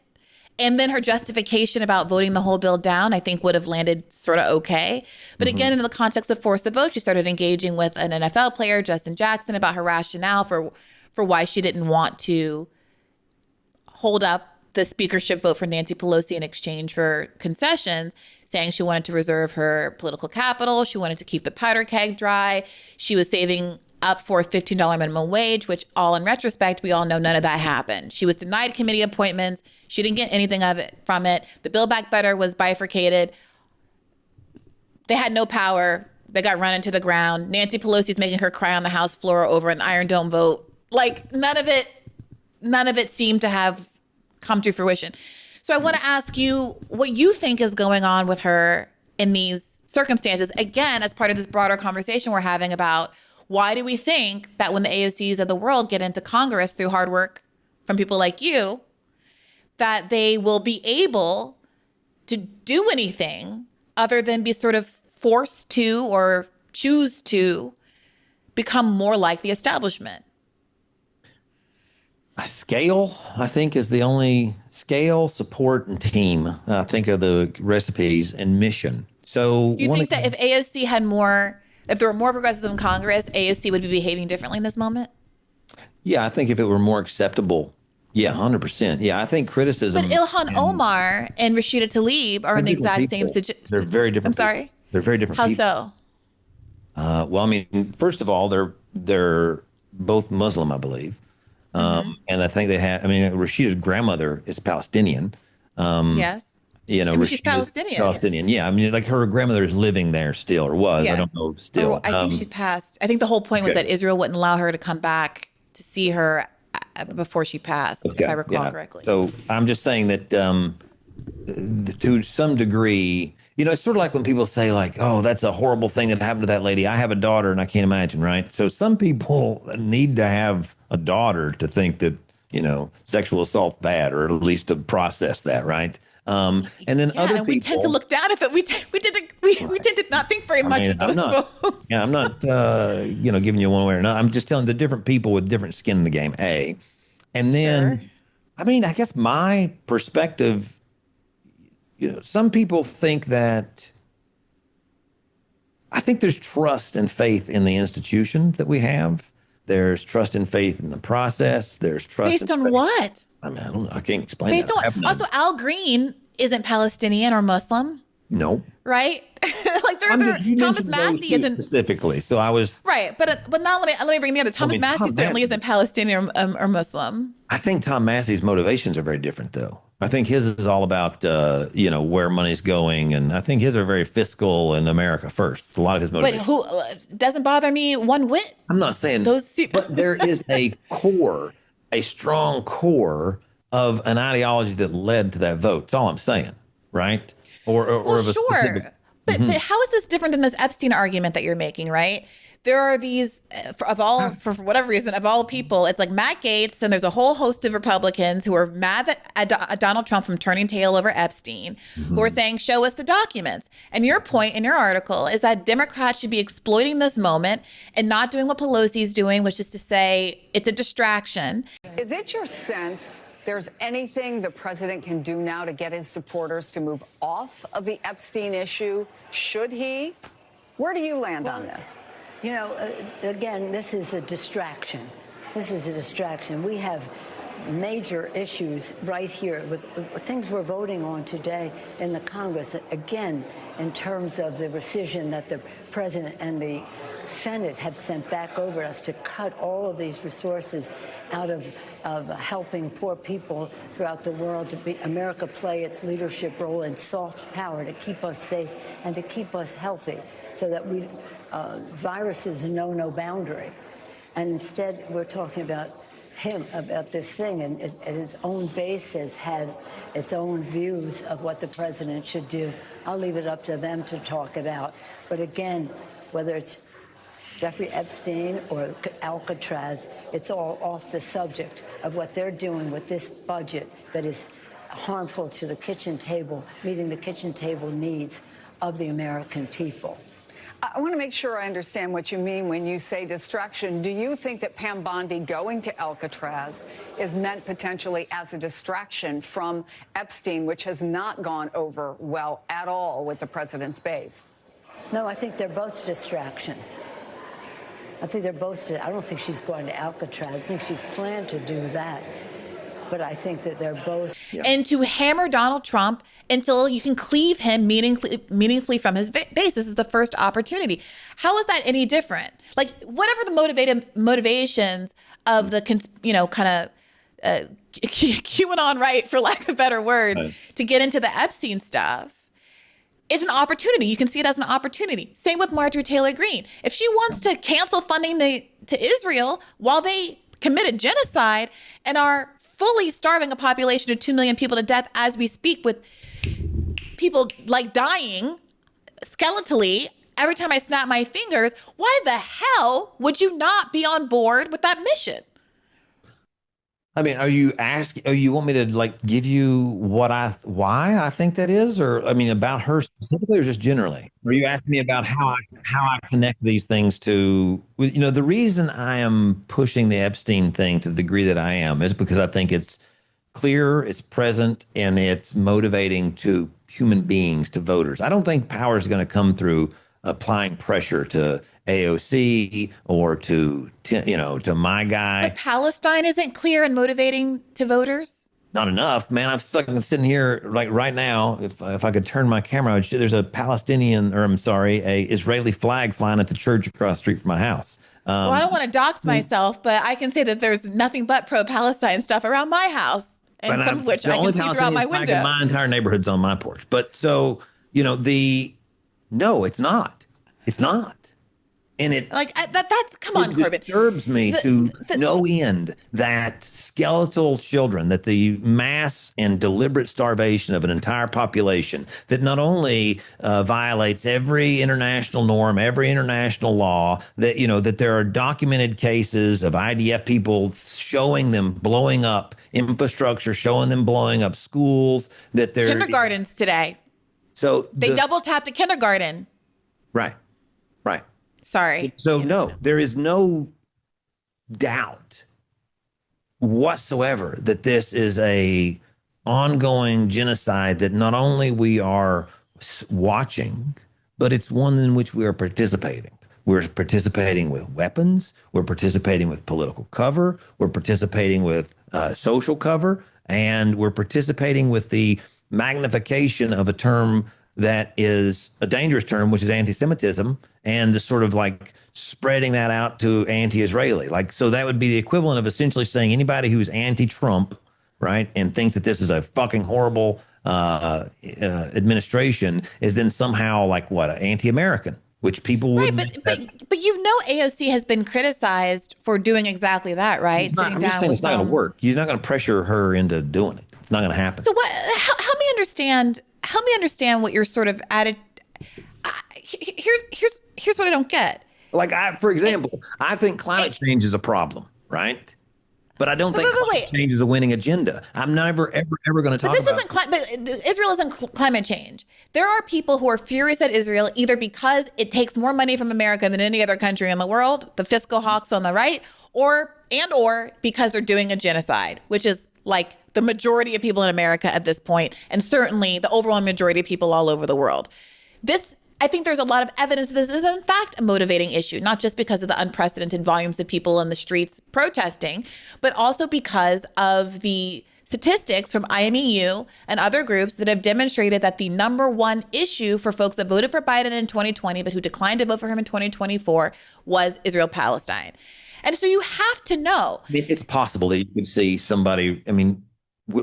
And then her justification about voting the whole bill down, I think, would have landed sort of okay. But again, in the context of force the vote, she started engaging with an NFL player, Justin Jackson, about her rationale for why she didn't want to hold up the speakership vote for Nancy Pelosi in exchange for concessions, saying she wanted to reserve her political capital. She wanted to keep the powder keg dry. She was saving up for a $15 minimum wage, which all in retrospect, we all know none of that happened. She was denied committee appointments. She didn't get anything of it from it. The Build Back Better was bifurcated. They had no power. They got run into the ground. Nancy Pelosi's making her cry on the House floor over an Iron Dome vote. Like none of it seemed to have come to fruition. So I want to ask you what you think is going on with her in these circumstances, again, as part of this broader conversation we're having about why do we think that when the AOCs of the world get into Congress through hard work from people like you, that they will be able to do anything other than be sort of forced to or choose to become more like the establishment? Scale, I think, is the only scale, support, and team. I think of the recipes and mission. So Do you think that if AOC had more, if there were more progressives in Congress, AOC would be behaving differently in this moment? Yeah, I think if it were more acceptable, yeah, 100%. Yeah, I think criticism. But Ilhan Omar and Rashida Tlaib are in the exact same situation. They're very different. I'm sorry? They're very different How people. so? Well, I mean, first of all, they're both Muslim, I believe. And I think they have, I mean, Rashida's grandmother is Palestinian. Yes. You know, I mean, she's Rashida's Palestinian. Palestinian. Yeah. I mean, like her grandmother is living there still, or was. I Yes. don't know still. I think she's passed. I think the whole point was that Israel wouldn't allow her to come back to see her before she passed, if I recall correctly. So I'm just saying that to some degree, you know, it's sort of like when people say like, oh, that's a horrible thing that happened to that lady. I have a daughter and I can't imagine, right? So some people need to have a daughter to think that, you know, sexual assault's bad, or at least to process that, right? And then other people, we tend to look down at it. We tend to not think very much of those folks. Yeah, I'm not, you know, giving you one way or another. I'm just telling the different people with different skin in the game, A. And then, Sure. I mean, I guess my perspective, you know, some people think that, I think there's trust and faith in the institutions that we have. There's trust and faith in the process. There's trust. Based on what? I mean, I don't know. I can't explain Based that. on what? Also, Al Green isn't Palestinian or Muslim, No. right? Like You Thomas mentioned those Massey two isn't specifically. So I was. right. But now let me bring the other. Thomas Massey Tom certainly Massey. isn't Palestinian or Muslim. I think Tom Massey's motivations are very different, though. I think his is all about, you know, where money's going. And I think his are very fiscal and America first. A lot of his But motivations. who doesn't bother me one whit? I'm not saying Those but there is a core, a strong core of an ideology that led to that vote. That's all I'm saying, right? Or of a sure. specific. But how is this different than this Epstein argument that you're making, right? There are these, for whatever reason, of all people, it's like Matt Gaetz, and there's a whole host of Republicans who are mad at Donald Trump from turning tail over Epstein, who are saying, show us the documents. And your point in your article is that Democrats should be exploiting this moment and not doing what Pelosi's doing, which is to say it's a distraction. Is it your sense there's anything the president can do now to get his supporters to move off of the Epstein issue? Should he? Where do you land on this? You know, again, this is a distraction. This is a distraction. We have major issues right here with things we're voting on today in the Congress. Again, in terms of the rescission that the president and the Senate have sent back over us to cut all of these resources out of helping poor people throughout the world, to be America play its leadership role in soft power to keep us safe and to keep us healthy. so that viruses know no boundary. And instead, we're talking about him, about this thing, and his own basis has its own views of what the president should do. I'll leave it up to them to talk it out. But again, whether it's Jeffrey Epstein or Alcatraz, it's all off the subject of what they're doing with this budget that is harmful to the kitchen table, meeting the kitchen table needs of the American people. I want to make sure I understand what you mean when you say distraction. Do you think that Pam Bondi going to Alcatraz is meant potentially as a distraction from Epstein, which has not gone over well at all with the president's base? No, I think they're both distractions. I think they're both. I don't think she's going to Alcatraz. I think she's planned to do that. But I think that they're both. Yeah. And to hammer Donald Trump until you can cleave him meaningfully from his base. This is the first opportunity. How is that any different? Like, whatever the motivations of the, kind of QAnon right, for lack of a better word, right, to get into the Epstein stuff, it's an opportunity. You can see it as an opportunity. Same with Marjorie Taylor Greene. If she wants to cancel funding to Israel while they committed genocide and are fully starving a population of 2 million people to death as we speak, with people like dying skeletally every time I snap my fingers, why the hell would you not be on board with that mission? I mean, you want me to like give you why I think that is, or I mean, about her specifically, or just generally? Or are you asking me about how I connect these things to, the reason I am pushing the Epstein thing to the degree that I am is because I think it's clear, it's present, and it's motivating to human beings, to voters. I don't think power is going to come through applying pressure to AOC or to my guy. But Palestine isn't clear and motivating to voters? Not enough, man. I'm fucking sitting here like right now. If I could turn my camera, there's a a Israeli flag flying at the church across the street from my house. Well, I don't want to dox myself, but I can say that there's nothing but pro-Palestine stuff around my house, and some of which I can see throughout my window. My entire neighborhood's on my porch. But so, no, it's not. It's not. And it that's come on, Corbin. It disturbs me to no end that skeletal children, that the mass and deliberate starvation of an entire population that not only violates every international norm, every international law, that that there are documented cases of IDF people showing them blowing up infrastructure, showing them blowing up schools, that they're kindergartens today. So they double tapped a kindergarten. Right. Sorry. So no, there is no doubt whatsoever that this is a ongoing genocide that not only we are watching, but it's one in which we are participating. We're participating with weapons. We're participating with political cover. We're participating with social cover. And we're participating with the magnification of a term that is a dangerous term, which is anti-Semitism, and the sort of like spreading that out to anti-Israeli. Like, so that would be the equivalent of essentially saying anybody who's anti-Trump, right, and thinks that this is a fucking horrible administration is then somehow like what, anti-American, which people would. Right, but AOC has been criticized for doing exactly that, right? I'm just saying it's not going to work. You're not going to pressure her into doing it. It's not going to happen. So what? Help me understand. Help me understand what you're sort of added. Here's what I don't get. Like, for example, I think climate change is a problem, right? But I don't think climate change is a winning agenda. I'm never, ever going to talk about it. But Israel isn't climate change. There are people who are furious at Israel either because it takes more money from America than any other country in the world, the fiscal hawks on the right, or because they're doing a genocide, which is like the majority of people in America at this point, and certainly the overwhelming majority of people all over the world. I think there's a lot of evidence that this is in fact a motivating issue, not just because of the unprecedented volumes of people in the streets protesting, but also because of the statistics from IMEU and other groups that have demonstrated that the number one issue for folks that voted for Biden in 2020, but who declined to vote for him in 2024, was Israel-Palestine. And so you have to know. I mean, it's possible that you could see somebody,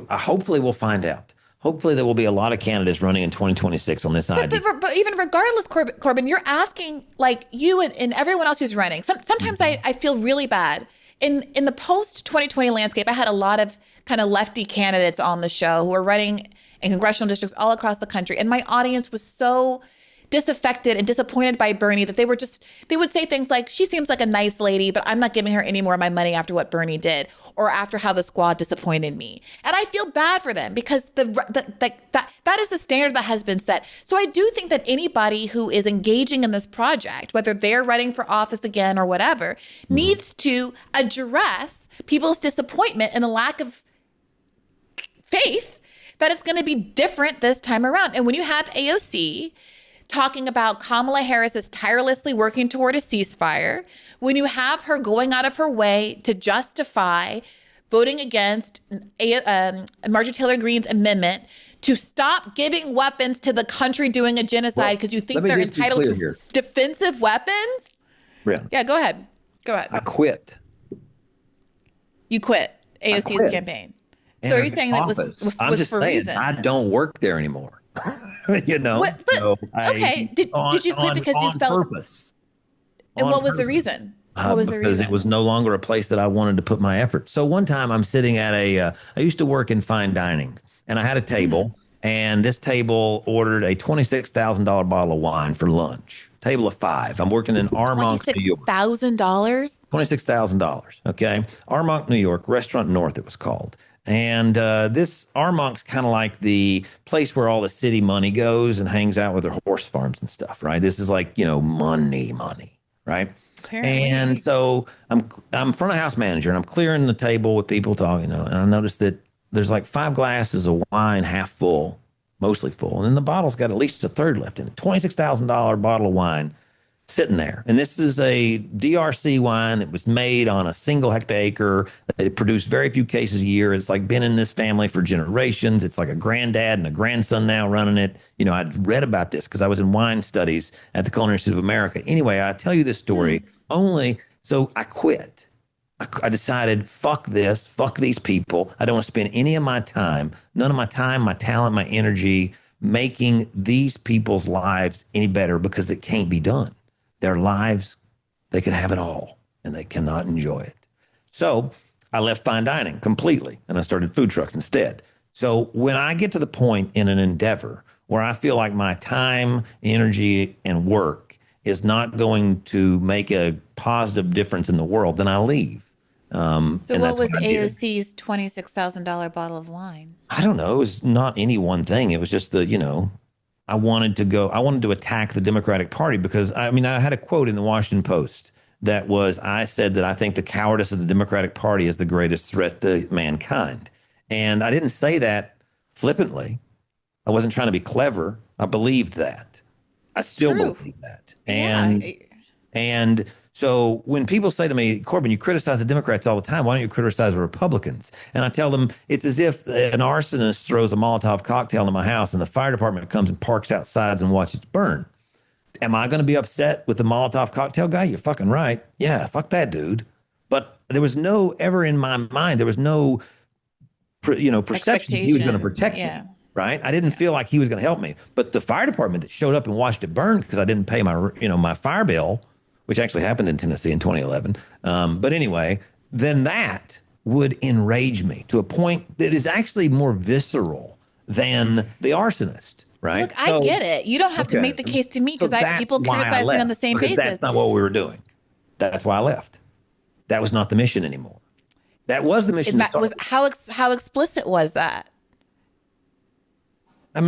hopefully we'll find out. hopefully there will be a lot of candidates running in 2026 on this idea. But even regardless, Corbin, you're asking like you and everyone else who's running. Sometimes I feel really bad. In the post 2020 landscape, I had a lot of kind of lefty candidates on the show who were running in congressional districts all across the country. And my audience was so disaffected and disappointed by Bernie that they would say things like, she seems like a nice lady, but I'm not giving her any more of my money after what Bernie did or after how the squad disappointed me. And I feel bad for them because that is the standard that has been set. So I do think that anybody who is engaging in this project, whether they're running for office again or whatever, needs to address people's disappointment and a lack of faith that it's going to be different this time around. And when you have AOC talking about Kamala Harris is tirelessly working toward a ceasefire, when you have her going out of her way to justify voting against Marjorie Taylor Greene's amendment to stop giving weapons to the country doing a genocide because you think they're entitled to defensive weapons? Yeah, go ahead. I quit. You quit AOC's campaign. So are you saying that was I'm just for saying, reason? I don't work there anymore. What, but, so okay. Did you quit because you felt purpose? And what was the reason? What was the because reason? it was no longer a place that I wanted to put my effort. So one time I'm sitting at I used to work in fine dining, and I had a table, and this table ordered a $26,000 bottle of wine for lunch. Table of 5. I'm working in Armonk, New York. $26,000? $26,000. Okay. Armonk, New York, Restaurant North, it was called. And this Armonk's kind of like the place where all the city money goes and hangs out with their horse farms and stuff, right? This is like, money, right? Apparently. And so I'm front of house manager, and I'm clearing the table with people talking, and I noticed that there's like 5 glasses of wine, half full, mostly full. And then the bottle's got at least a third left in it. $26,000 bottle of wine sitting there. And this is a DRC wine that was made on a single hectare. It produced very few cases a year. It's like been in this family for generations. It's like a granddad and a grandson now running it. I'd read about this because I was in wine studies at the Culinary Institute of America. Anyway, I tell you this story only. So I quit. I decided, fuck this, fuck these people. I don't want to spend any of my time, none of my time, my talent, my energy, making these people's lives any better because it can't be done. Their lives, they could have it all, and they cannot enjoy it. So I left fine dining completely, and I started food trucks instead. So when I get to the point in an endeavor where I feel like my time, energy, and work is not going to make a positive difference in the world, then I leave. So what was AOC's $26,000 bottle of wine? I don't know. It was not any one thing. It was just I wanted to attack the Democratic Party because, I had a quote in the Washington Post that was, I said that I think the cowardice of the Democratic Party is the greatest threat to mankind. And I didn't say that flippantly. I wasn't trying to be clever. I believed that. I still believe that. And so when people say to me, Corbin, you criticize the Democrats all the time. Why don't you criticize the Republicans? And I tell them it's as if an arsonist throws a Molotov cocktail in my house and the fire department comes and parks outside and watches it burn. Am I going to be upset with the Molotov cocktail guy? You're fucking right. Yeah, fuck that dude. But there was no ever in my mind, there was no, perception he was going to protect me. Right? I didn't feel like he was going to help me. But the fire department that showed up and watched it burn because I didn't pay my fire bill, which actually happened in Tennessee in 2011. But anyway, then that would enrage me to a point that is actually more visceral than the arsonist, right? Look, I get it. You don't have to make the case to me because people criticize me on the same basis. That's not what we were doing. That's why I left. That was not the mission anymore. That was the mission. How explicit was that? I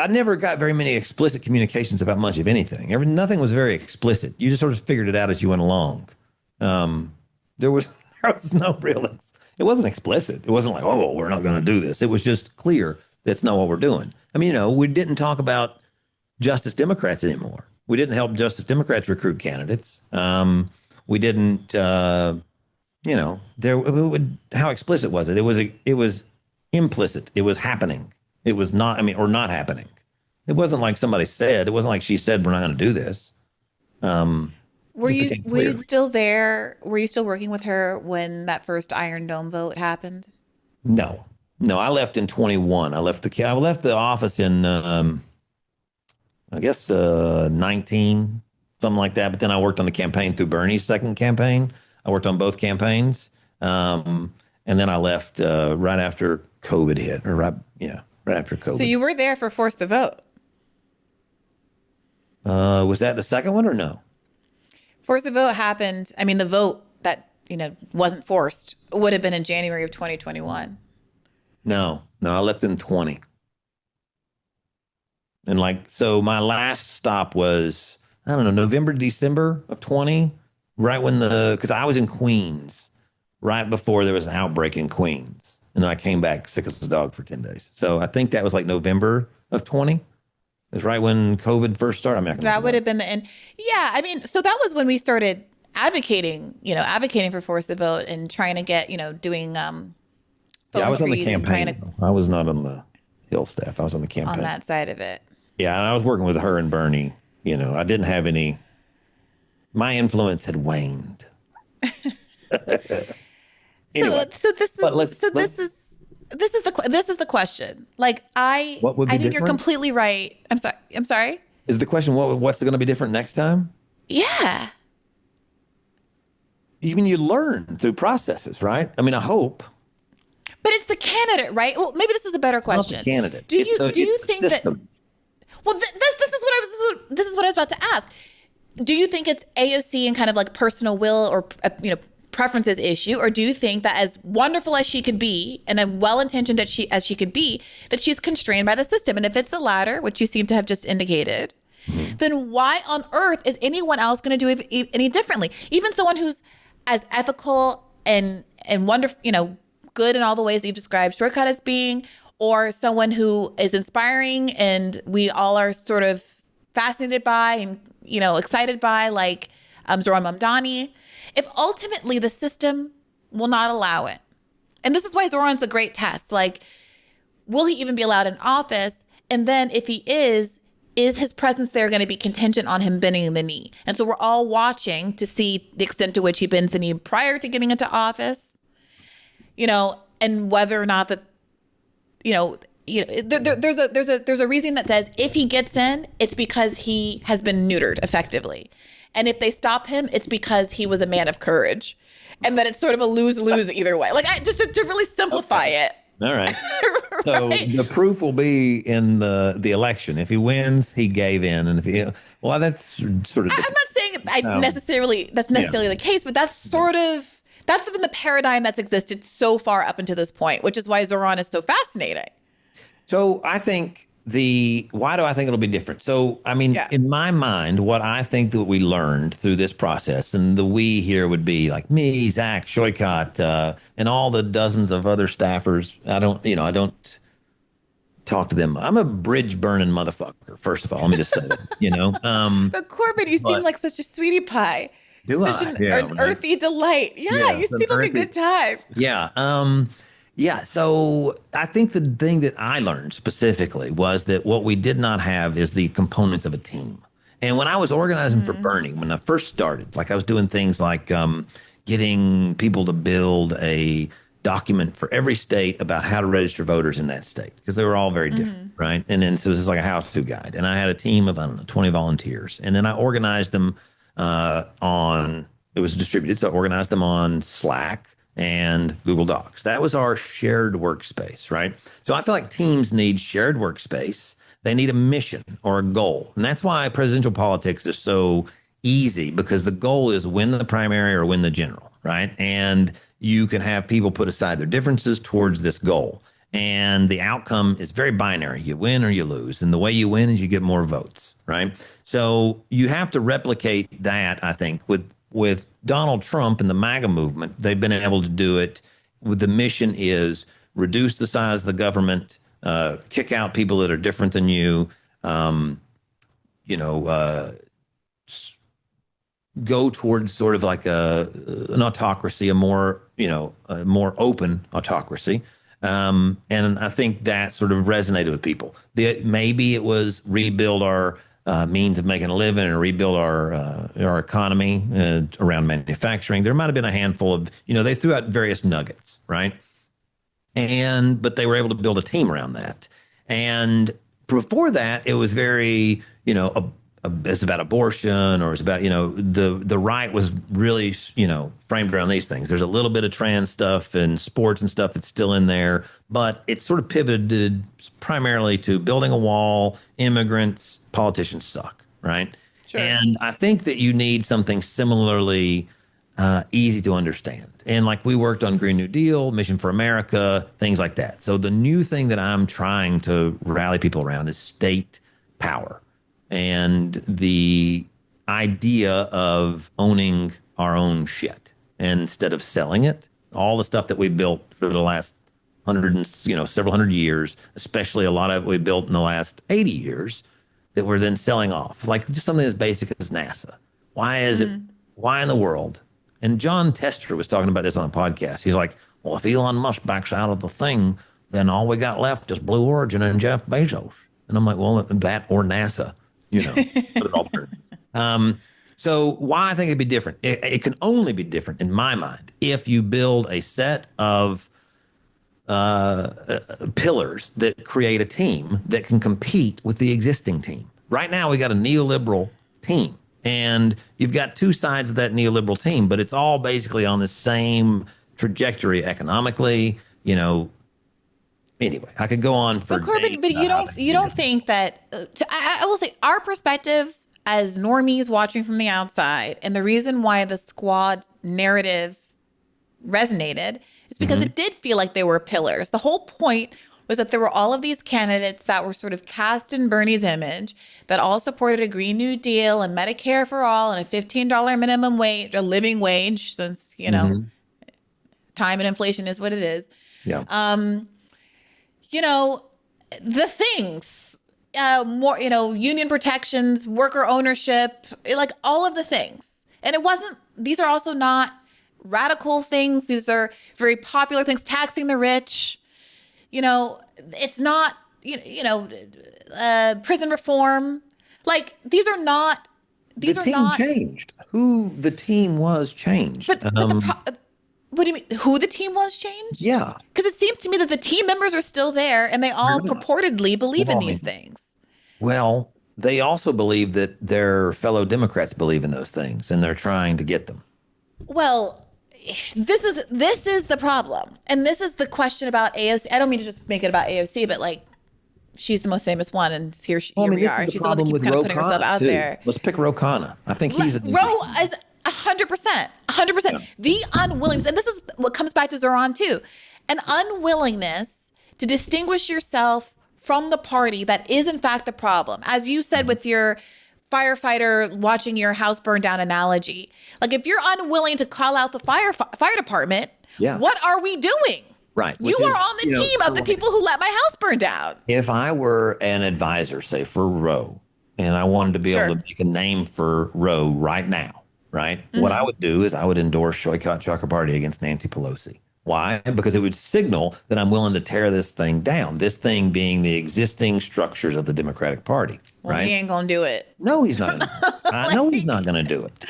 never got very many explicit communications about much of anything. Nothing was very explicit. You just sort of figured it out as you went along. There was no real, it wasn't explicit. It wasn't like, oh, we're not going to do this. It was just clear that's not what we're doing. We didn't talk about Justice Democrats anymore. We didn't help Justice Democrats recruit candidates. We didn't, how explicit was it? It was implicit. It was happening. It was not, or not happening. It wasn't like somebody said. It wasn't like she said, we're not going to do this. Were It you became were you clear. still there? Were you still working with her when that first Iron Dome vote happened? No, no, I left in 21. I left the office in, I guess, 19, something like that. But then I worked on the campaign through Bernie's second campaign. I worked on both campaigns. And then I left right after COVID hit, or right after So COVID. you were there for Force the Vote. Was that the second one or no? Force the Vote happened. I mean, the vote that, wasn't forced would have been in January of 2021. No, no, I left in 20. And so my last stop was, I don't know, November, December of 20, right because I was in Queens right before there was an outbreak in Queens. And then I came back sick as a dog for 10 days. So I think that was like November of 20. It was right when COVID first started. I mean, I can look That it would up. have been the end. Yeah, I mean, so that was when we started advocating for Force the Vote and trying to get, doing Yeah, I phone was on the trees and trying to campaign. I was not on the Hill staff. I was on the on campaign. that side of it. Yeah, and I was working with her and Bernie. I didn't have my influence had waned. Anyway, So this but is let's so this is this is the question. Like what would be I think you're different? completely right. I'm sorry. I'm sorry. Is the question what's going to be different next time? Yeah. Even you learn through processes, right? I mean, I hope. But it's the candidate, right? Well, maybe this is a better Not the question. candidate. Do It's you the, do you it's the think that system. well this is what I was about to ask. Do you think it's AOC and kind of like personal will or preferences issue, or do you think that as wonderful as she could be and as well-intentioned as she could be, that she's constrained by the system? And if it's the latter, which you seem to have just indicated, then why on earth is anyone else going to do it any differently? Even someone who's as ethical and wonderful, good in all the ways that you've described Shortcut as being, or someone who is inspiring and we all are sort of fascinated by and excited by, like Zoran Mamdani. If ultimately the system will not allow it, and this is why Zoran's the great test, like, will he even be allowed in office? And then if he is his presence there going to be contingent on him bending the knee? And so we're all watching to see the extent to which he bends the knee prior to getting into office, and whether or not that, there's a reason that says if he gets in, it's because he has been neutered effectively. And if they stop him, it's because he was a man of courage. And that it's sort of a lose-lose either way. Like, just to really simplify it. All right. So Right? the proof will be in the election. If he wins, he gave in, and that's sort of. I'm not saying that's necessarily Yeah. the case, but that's been the paradigm that's existed so far up until this point, which is why Zoran is so fascinating. So I think why do I think it'll be different? So, I mean, Yeah. in my mind, what I think that we learned through this process, and the we here would be like me, Zach, Shoykot, and all the dozens of other staffers. I don't talk to them. I'm a bridge burning motherfucker. First of all, let me just say that, But Corbin, you seem but- like such a sweetie pie. Do Such I? an, Yeah, an earthy delight. Yeah, you it's an seem like a earthy- good time. Yeah. Yeah. So I think the thing that I learned specifically was that what we did not have is the components of a team. And when I was organizing for Bernie, when I first started, like I was doing things like getting people to build a document for every state about how to register voters in that state, because they were all very different, right? And then so it was like a how-to guide. And I had a team of, I don't know, 20 volunteers. And then I organized them it was distributed. So I organized them on Slack and Google Docs. That was our shared workspace, right? So I feel like teams need shared workspace. They need a mission or a goal. And that's why presidential politics is so easy, because the goal is win the primary or win the general, right? And you can have people put aside their differences towards this goal. And the outcome is very binary. You win or you lose. And the way you win is you get more votes, right? So you have to replicate that, I think, with Donald Trump and the MAGA movement. They've been able to do it. With the mission is reduce the size of the government, kick out people that are different than you, go towards sort of like an autocracy, a more open autocracy. And I think that sort of resonated with people. Maybe it was rebuild our means of making a living and rebuild our economy around manufacturing. There might have been a handful of, they threw out various nuggets, right? But they were able to build a team around that. And before that, it was very, it's about abortion, or it's about, the right was really, framed around these things. There's a little bit of trans stuff and sports and stuff that's still in there, but it sort of pivoted primarily to building a wall, immigrants, politicians suck, right? Sure. And I think that you need something similarly easy to understand. And like we worked on Green New Deal, Mission for America, things like that. So the new thing that I'm trying to rally people around is state power and the idea of owning our own shit instead of selling it. All the stuff that we built for the last several hundred years, especially a lot of it we built in the last 80 years that we're then selling off. Like just something as basic as NASA. Why in the world? And John Tester was talking about this on a podcast. He's like, well, if Elon Musk backs out of the thing, then all we got left is Blue Origin and Jeff Bezos. And I'm like, well, that or NASA, put it all there. So why I think it'd be different? It can only be different in my mind if you build a set of pillars that create a team that can compete with the existing team. Right now, we got a neoliberal team. And you've got two sides of that neoliberal team, but it's all basically on the same trajectory economically. Anyway, I could go on for But Corbin, days but about you don't think that I will say our perspective as normies watching from the outside, and the reason why the squad narrative resonated is because it did feel like they were pillars. The whole point was that there were all of these candidates that were sort of cast in Bernie's image that all supported a Green New Deal and Medicare for all and a $15 minimum wage, a living wage, since, time and inflation is what it is. Yeah. The things, more, union protections, worker ownership, like all of the things. And these are also not radical things. These are very popular things, taxing the rich. It's not, prison reform. Like these are not. The team changed. Who the team was changed. But what do you mean? Who the team was changed? Yeah. Because it seems to me that the team members are still there, and they all purportedly believe in these things. Well, they also believe that their fellow Democrats believe in those things, and they're trying to get them. Well, this is the problem. And this is the question about AOC. I don't mean to just make it about AOC, but like she's the most famous one, and here we are. She's the one that keeps kind of putting herself out there. Let's pick Ro Khanna. I think he's Ro is 100%. Yeah. The unwillingness, and this is what comes back to Zoran too, an unwillingness to distinguish yourself from the party that is in fact the problem. As you said with your firefighter watching your house burn down analogy. Like if you're unwilling to call out the fire department, what are we doing? Right. You are on the team of the people who let my house burn down. If I were an advisor, say for Roe, and I wanted to be able to make a name for Roe right now, right? What I would do is I would endorse Boycott Chocolate Party against Nancy Pelosi. Why? Because it would signal that I'm willing to tear this thing down, this thing being the existing structures of the Democratic Party, right? He ain't going to do it. No, he's not. I know he's not going to do it.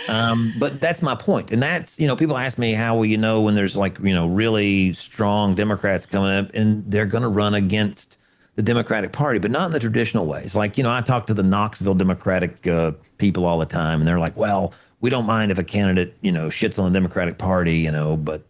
But that's my point. And that's, people ask me how will you know when there's really strong Democrats coming up and they're going to run against the Democratic Party, but not in the traditional ways. Like, I talk to the Knoxville Democratic people all the time, and they're like, well, we don't mind if a candidate, shits on the Democratic Party, but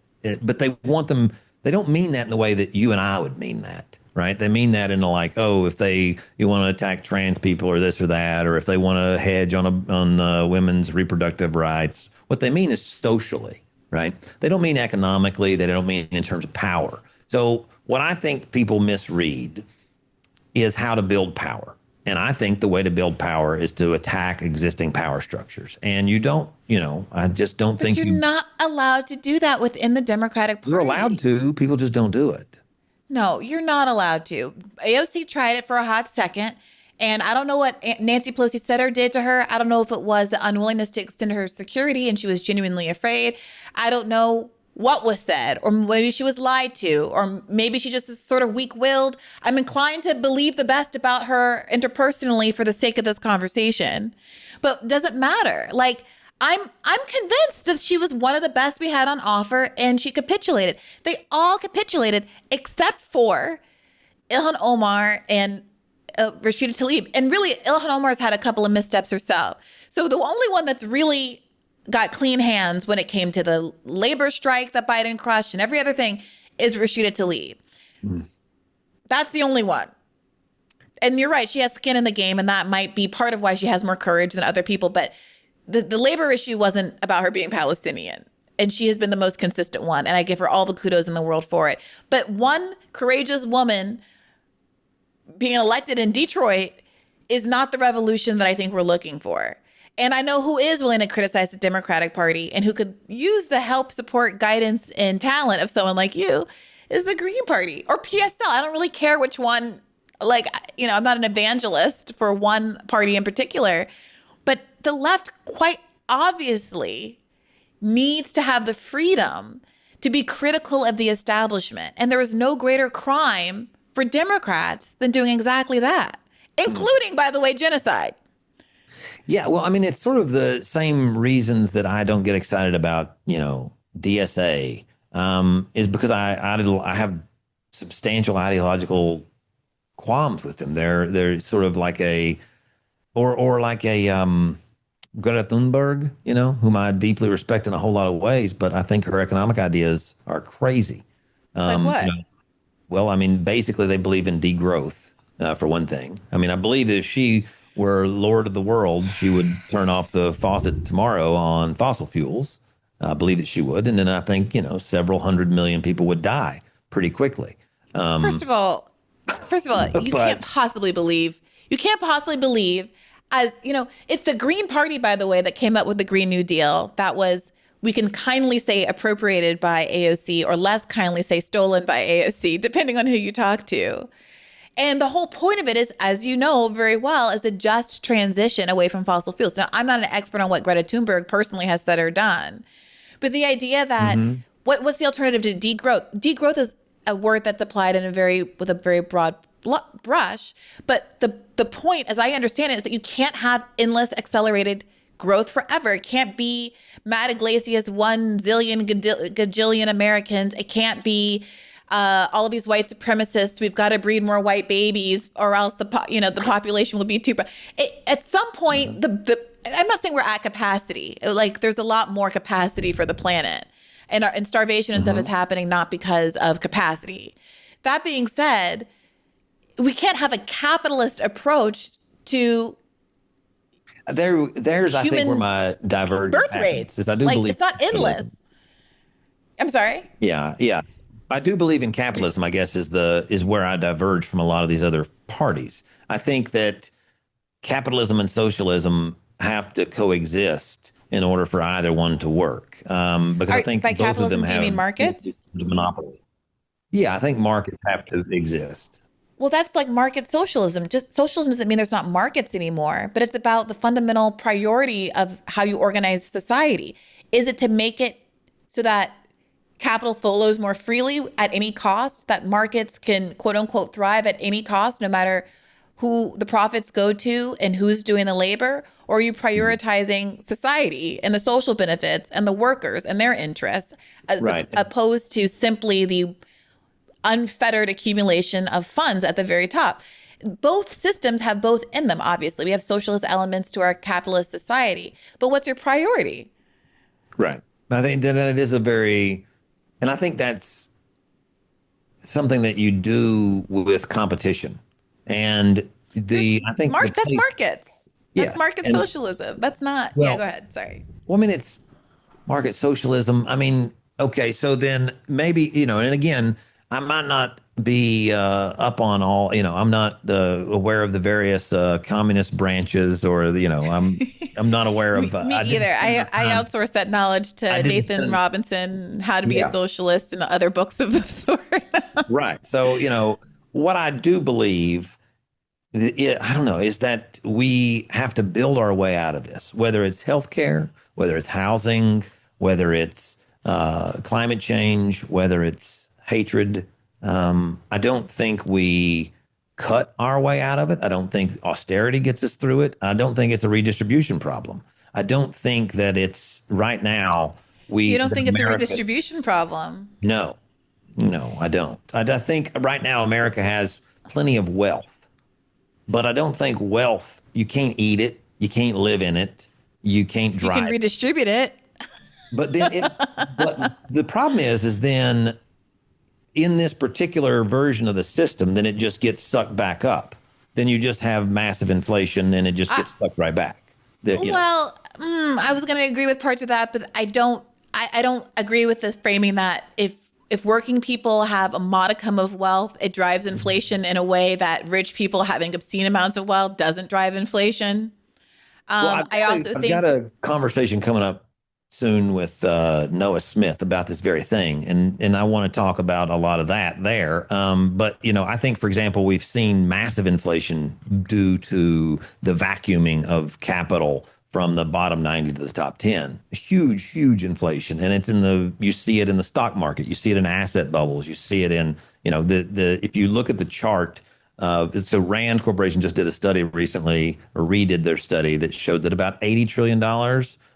they want them. They don't mean that in the way that you and I would mean that, right? They mean that in if you want to attack trans people or this or that, or if they want to hedge on women's reproductive rights. What they mean is socially, right? They don't mean economically. They don't mean in terms of power. So what I think people misread is how to build power. And I think the way to build power is to attack existing power structures. And you don't, I just don't think you're not allowed to do that within the Democratic Party. You're allowed to. People just don't do it. No, you're not allowed to. AOC tried it for a hot second. And I don't know what Nancy Pelosi said or did to her. I don't know if it was the unwillingness to extend her security and she was genuinely afraid. I don't know what was said, or maybe she was lied to, or maybe she just is sort of weak-willed. I'm inclined to believe the best about her interpersonally for the sake of this conversation, but doesn't matter. Like, I'm convinced that she was one of the best we had on offer, and she capitulated. They all capitulated except for Ilhan Omar and Rashida Tlaib. And really, Ilhan Omar's had a couple of missteps herself. So the only one that's really got clean hands when it came to the labor strike that Biden crushed and every other thing is Rashida Tlaib. That's the only one. And you're right, she has skin in the game, and that might be part of why she has more courage than other people. But the labor issue wasn't about her being Palestinian. And she has been the most consistent one. And I give her all the kudos in the world for it. But one courageous woman being elected in Detroit is not the revolution that I think we're looking for. And I know who is willing to criticize the Democratic Party and who could use the help, support, guidance, and talent of someone like you is the Green Party or PSL. I don't really care which one. Like, you know, I'm not an evangelist for one party in particular. But the left quite obviously needs to have the freedom to be critical of the establishment. And there is no greater crime for Democrats than doing exactly that, including, by the way, genocide. Yeah, well, I mean, it's sort of the same reasons that I don't get excited about, DSA, is because I have substantial ideological qualms with them. They're sort of like like a Greta Thunberg, whom I deeply respect in a whole lot of ways, but I think her economic ideas are crazy. Like what? Well, I mean, basically they believe in degrowth, for one thing. I mean, I believe that if she were Lord of the world, she would turn off the faucet tomorrow on fossil fuels. I believe that she would. And then I think, several 100 million people would die pretty quickly. First of all, you can't possibly believe, as, it's the Green Party, by the way, that came up with the Green New Deal. That was, we can kindly say appropriated by AOC or less kindly say stolen by AOC, depending on who you talk to. And the whole point of it is, as you know very well, is a just transition away from fossil fuels. Now, I'm not an expert on what Greta Thunberg personally has said or done, but the idea that what's the alternative to degrowth? Degrowth is a word that's applied with a very broad brush. But the point, as I understand it, is that you can't have endless accelerated growth forever. It can't be Matt Iglesias 1 zillion gajillion Americans. It can't be all of these white supremacists. We've got to breed more white babies, or else the population will be too. At some point, I'm not saying we're at capacity. Like, there's a lot more capacity for the planet, and starvation and stuff is happening not because of capacity. That being said, we can't have a capitalist approach to there's I think where my divergence birth rates is. I do believe it's not endless. I'm sorry. Yeah. I do believe in capitalism, I guess, is where I diverge from a lot of these other parties. I think that capitalism and socialism have to coexist in order for either one to work. Because I think by both of capitalism, them do you have mean markets? Monopoly. Yeah, I think markets have to exist. Well, that's like market socialism. Just socialism doesn't mean there's not markets anymore, but it's about the fundamental priority of how you organize society. Is it to make it so that capital flows more freely at any cost, that markets can, quote unquote, thrive at any cost, no matter who the profits go to and who's doing the labor? Or are you prioritizing society and the social benefits and the workers and their interests, opposed to simply the unfettered accumulation of funds at the very top? Both systems have both in them, obviously. We have socialist elements to our capitalist society. But what's your priority? Right. I think that it is and I think that's something that you do with competition. And I think that's markets. That's market and, socialism. That's not. Go ahead. Sorry. Well, I mean, it's market socialism. I mean, okay, so then maybe, and again, I might not be up on all, I'm not aware of the various communist branches, or, I'm not aware of. Me either. I outsource that knowledge to Nathan Robinson, How to Be a Socialist, and other books of the sort. Right. So, what I do believe, I don't know, is that we have to build our way out of this, whether it's healthcare, whether it's housing, whether it's climate change, whether it's hatred. I don't think we cut our way out of it. I don't think austerity gets us through it. I don't think it's a redistribution problem. I don't think that it's right now You we, don't that think it's a America, redistribution problem? no, no, I don't. I think right now America has plenty of wealth, but I don't think wealth, you can't eat it, you can't live in it, you can't You can drive. redistribute it. But then but the problem is then in this particular version of the system, then it just gets sucked back up. Then you just have massive inflation and it just gets sucked right back. Well, I was going to agree with parts of that, but I don't. I don't agree with this framing that if working people have a modicum of wealth, it drives inflation in a way that rich people having obscene amounts of wealth doesn't drive inflation. I also I've think got a conversation coming up soon with Noah Smith about this very thing, and I want to talk about a lot of that there. But I think, for example, we've seen massive inflation due to the vacuuming of capital from the bottom 90 to the top 10. Huge, huge inflation, and you see it in the stock market, you see it in asset bubbles, you see it in the if you look at the chart. So Rand Corporation just did a study recently, or redid their study, that showed that about $80 trillion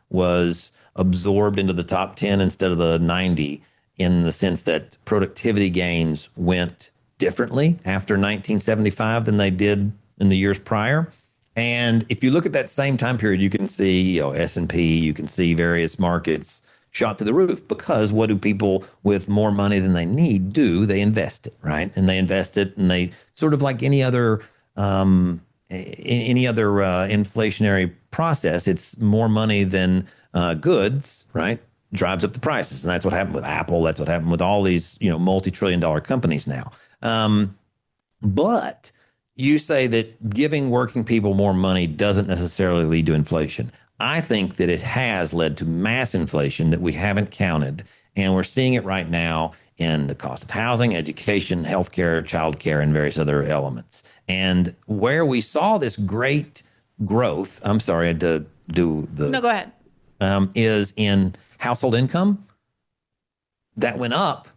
was absorbed into the top 10 instead of the 90, in the sense that productivity gains went differently after 1975 than they did in the years prior. And if you look at that same time period, you can see S&P, you can see various markets shot to the roof, because what do people with more money than they need do? They invest it, right? And they invest it, and they sort of like any other inflationary process. It's more money than goods, right? Drives up the prices, and that's what happened with Apple. That's what happened with all these multi-trillion-dollar companies now. But you say that giving working people more money doesn't necessarily lead to inflation. I think that it has led to mass inflation that we haven't counted. And we're seeing it right now in the cost of housing, education, healthcare, childcare, and various other elements. And where we saw this great growth, I'm sorry, I had to do the. no, go ahead. Is in household income that went up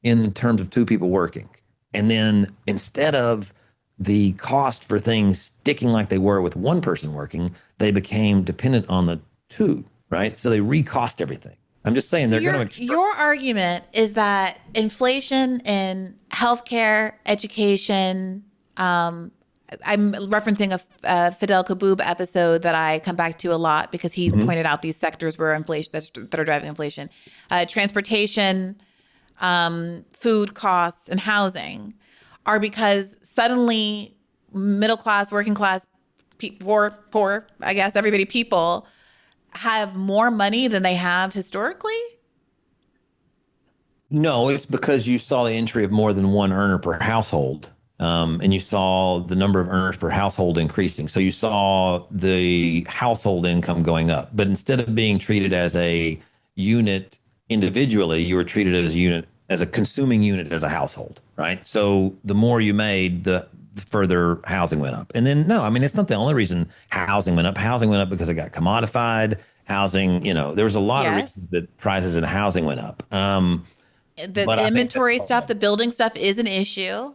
in terms of two people working. And then instead of the cost for things sticking like they were with one person working, they became dependent on the two, right? So they recost everything. I'm just saying So they're going to. your argument is that inflation in healthcare, education, I'm referencing a Fidel Kaboub episode that I come back to a lot, because he pointed out these sectors where inflation that are driving inflation: transportation, food costs, and housing, are because suddenly middle class, working class, poor, I guess people have more money than they have historically. No, it's because you saw the entry of more than one earner per household. And you saw the number of earners per household increasing. So you saw the household income going up. But instead of being treated as a unit individually, you were treated as a unit, as a consuming unit, as a household, right? So the more you made, the further housing went up. And then, no, I mean, it's not the only reason housing went up. Housing went up because it got commodified. Housing, there was a lot of reasons that prices in housing went up. The inventory stuff, the building stuff is an issue.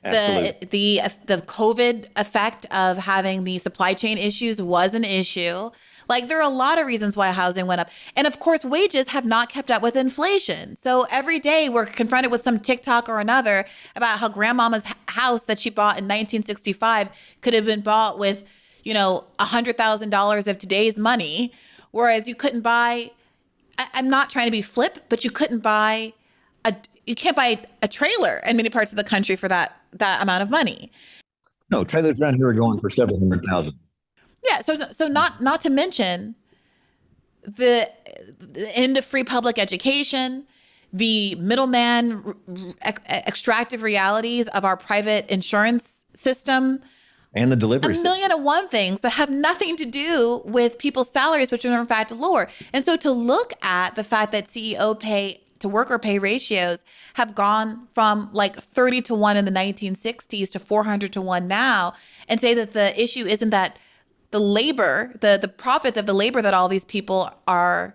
Absolutely. The COVID effect of having the supply chain issues was an issue. Like, there are a lot of reasons why housing went up. And of course, wages have not kept up with inflation. So every day we're confronted with some TikTok or another about how grandmama's house that she bought in 1965 could have been bought with, $100,000 of today's money. Whereas you couldn't buy, I'm not trying to be flip, but you can't buy a trailer in many parts of the country for that amount of money. No, trailers around here are going for several $100,000. Yeah, so not to mention the end of free public education, the middleman extractive realities of our private insurance system, and the delivery a million and one things that have nothing to do with people's salaries, which are in fact lower. And so to look at the fact that CEO pay to worker pay ratios have gone from like 30 to 1 in the 1960s to 400 to 1 now, and say that the issue isn't that the labor, the profits of the labor that all these people are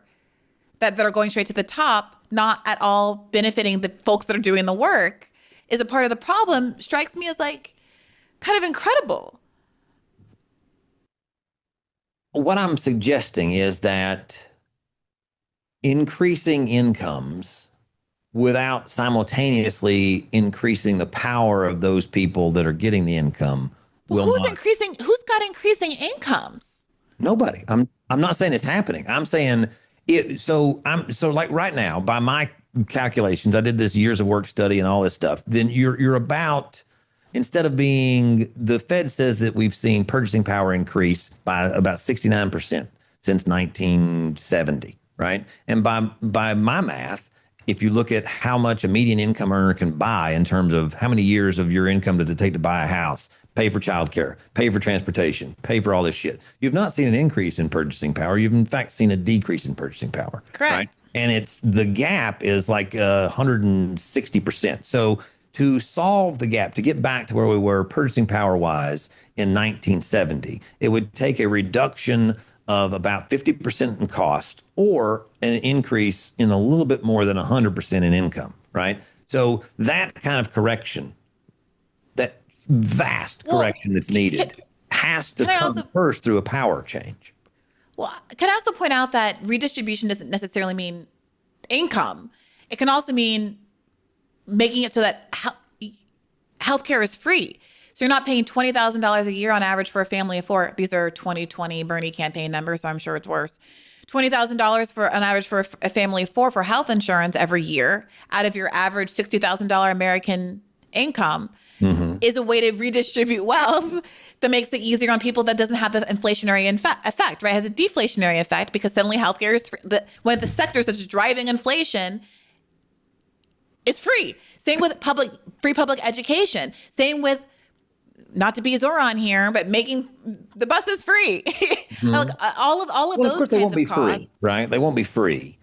that are going straight to the top, not at all benefiting the folks that are doing the work, is a part of the problem, strikes me as like kind of incredible. What I'm suggesting is that increasing incomes without simultaneously increasing the power of those people that are getting the income Well, will not. who's got increasing incomes? Nobody. I'm not saying it's happening. I'm saying it. So like right now, by my calculations, I did this years of work study and all this stuff. Then you're about, instead of being, the Fed says that we've seen purchasing power increase by about 69% since 1970, right? And by my math, if you look at how much a median income earner can buy in terms of how many years of your income does it take to buy a house, pay for childcare, pay for transportation, pay for all this shit, you've not seen an increase in purchasing power. You've in fact seen a decrease in purchasing power. Correct. Right? And it's, the gap is like 160%. So to solve the gap, to get back to where we were purchasing power wise in 1970, it would take a reduction of about 50% in cost or an increase in a little bit more than 100% in income, right? So that kind of correction, that vast correction that's needed, has to come first through a power change. Well, can I also point out that redistribution doesn't necessarily mean income. It can also mean making it so that healthcare is free. So you're not paying $20,000 a year on average for a family of four. These are 2020 Bernie campaign numbers, so I'm sure it's worse. $20,000 for an average for a family of four for health insurance every year out of your average $60,000 American income is a way to redistribute wealth that makes it easier on people, that doesn't have the inflationary effect, right? It has a deflationary effect because suddenly healthcare is one of the sectors that's driving inflation is free. Same with free public education. Same with, not to be Zoran here, but making the buses free. Like all of Well, those of course they kinds won't be of costs. free, right? They won't be free.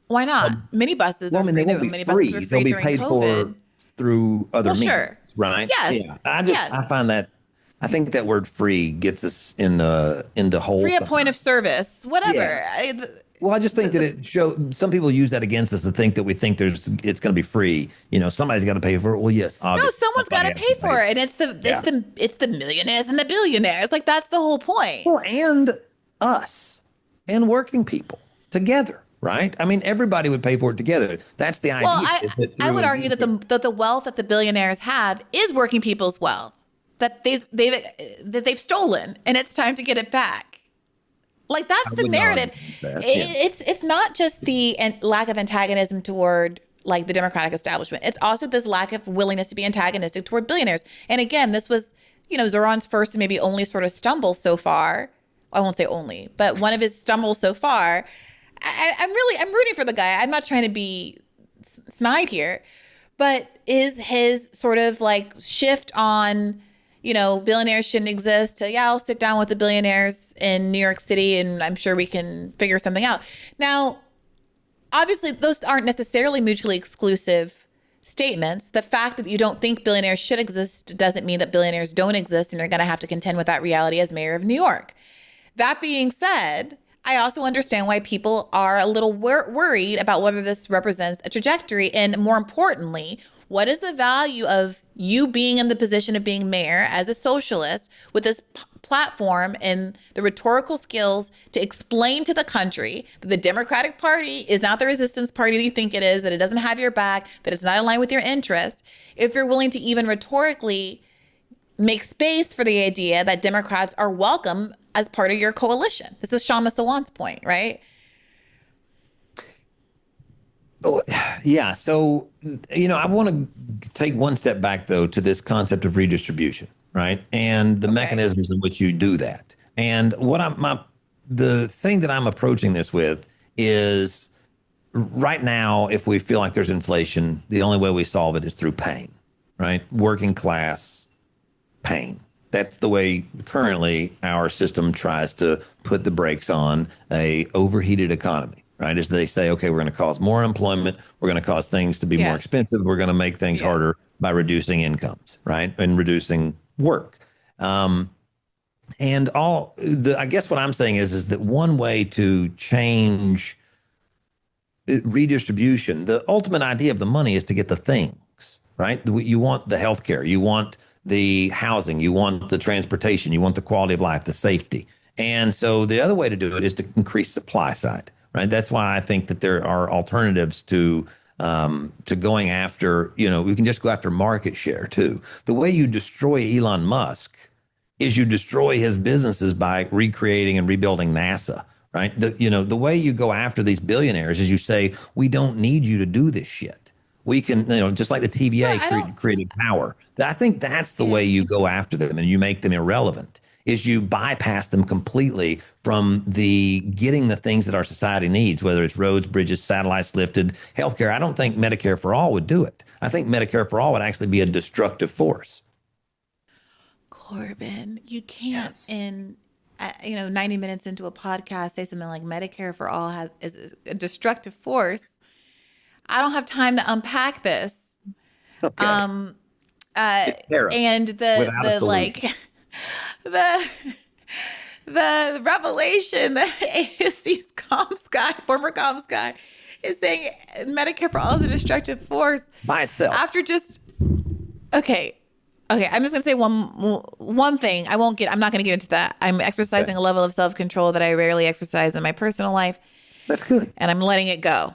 Why not? Many buses Well, are I mean, free. they won't be Many free. buses were They'll free be during paid COVID. for through other means, sure. right? Yes. Yeah. Yes. I find that, I think that word free gets us into holes. Free at point of service, whatever. Yeah. Well, I just think that it some people use that against us to think that we think it's going to be free. You know, somebody's got to pay for it. Well, yes, No, obviously. someone's got to pay for it, and it's the millionaires and the billionaires. Like, that's the whole point. Well, and us and working people together, right? I mean, everybody would pay for it together. That's the idea. Well, I would argue that the wealth that the billionaires have is working people's wealth that they've stolen, and it's time to get it back. Like, that's the narrative. It's not just the lack of antagonism toward like the Democratic establishment. It's also this lack of willingness to be antagonistic toward billionaires. And again, this was, Zoran's first and maybe only sort of stumble so far. I won't say only, but one of his stumbles so far. I'm rooting for the guy. I'm not trying to be snide here, but is his sort of like shift on, billionaires shouldn't exist, I'll sit down with the billionaires in New York City and I'm sure we can figure something out. Now, obviously, those aren't necessarily mutually exclusive statements. The fact that you don't think billionaires should exist doesn't mean that billionaires don't exist and you're going to have to contend with that reality as mayor of New York. That being said, I also understand why people are a little worried about whether this represents a trajectory, and more importantly, what is the value of you being in the position of being mayor as a socialist with this platform and the rhetorical skills to explain to the country that the Democratic Party is not the resistance party that you think it is, that it doesn't have your back, that it's not aligned with your interests, if you're willing to even rhetorically make space for the idea that Democrats are welcome as part of your coalition. This is Shama Sawant's point, right? Oh, yeah. So, I want to take one step back, though, to this concept of redistribution, right? And the mechanisms in which you do that. And the thing that I'm approaching this with is, right now, if we feel like there's inflation, the only way we solve it is through pain, right? Working class pain. That's the way currently our system tries to put the brakes on a overheated economy, right? As they say, okay, we're going to cause more employment. We're going to cause things to be more expensive. We're going to make things harder by reducing incomes, right? And reducing work. I guess what I'm saying is that one way to change redistribution. The ultimate idea of the money is to get the things, right? You want the healthcare, you want the housing, you want the transportation, you want the quality of life, the safety. And so the other way to do it is to increase supply side, right? That's why I think that there are alternatives to going after, we can just go after market share too. The way you destroy Elon Musk is you destroy his businesses by recreating and rebuilding NASA, right? The way you go after these billionaires is you say, we don't need you to do this shit. We can, just like the TVA created power. I think that's the way you go after them and you make them irrelevant, is you bypass them completely from the getting the things that our society needs, whether it's roads, bridges, satellites lifted, healthcare. I don't think Medicare for all would do it. I think Medicare for all would actually be a destructive force. Corbin, you can't in 90 minutes into a podcast say something like Medicare for all is a destructive force. I don't have time to unpack this. Okay. And the like the revelation that AOC's comms guy, former comms guy, is saying Medicare for all is a destructive force by itself. After just okay, I'm just gonna say one thing. I'm not gonna get into that. I'm exercising a level of self-control that I rarely exercise in my personal life. That's good. And I'm letting it go.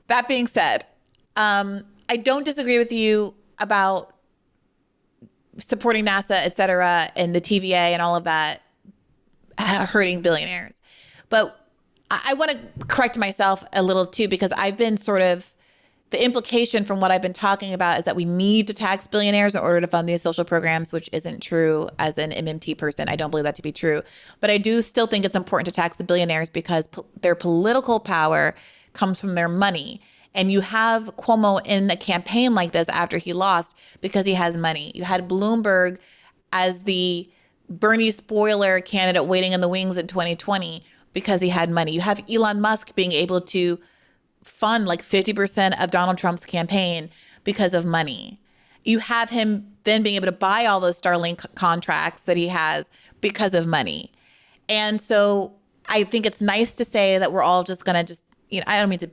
That being said, I don't disagree with you about supporting NASA, et cetera, and the TVA and all of that hurting billionaires. But I want to correct myself a little too, because I've been the implication from what I've been talking about is that we need to tax billionaires in order to fund these social programs, which isn't true. As an MMT person, I don't believe that to be true. But I do still think it's important to tax the billionaires because their political power comes from their money. And you have Cuomo in a campaign like this after he lost because he has money. You had Bloomberg as the Bernie spoiler candidate waiting in the wings in 2020 because he had money. You have Elon Musk being able to fund like 50% of Donald Trump's campaign because of money. You have him then being able to buy all those Starlink contracts that he has because of money. And so I think it's nice to say that we're all just going to I don't mean to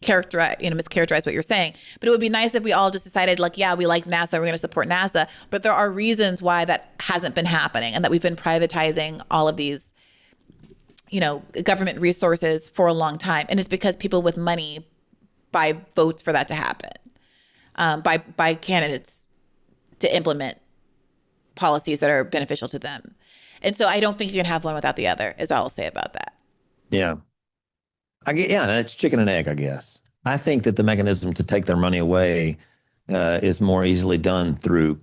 mischaracterize what you're saying, but it would be nice if we all just decided like, yeah, we like NASA, we're going to support NASA. But there are reasons why that hasn't been happening and that we've been privatizing all of these, government resources for a long time. And it's because people with money buy votes for that to happen, by candidates to implement policies that are beneficial to them. And so I don't think you can have one without the other, is all I'll say about that. Yeah. It's chicken and egg, I guess. I think that the mechanism to take their money away is more easily done through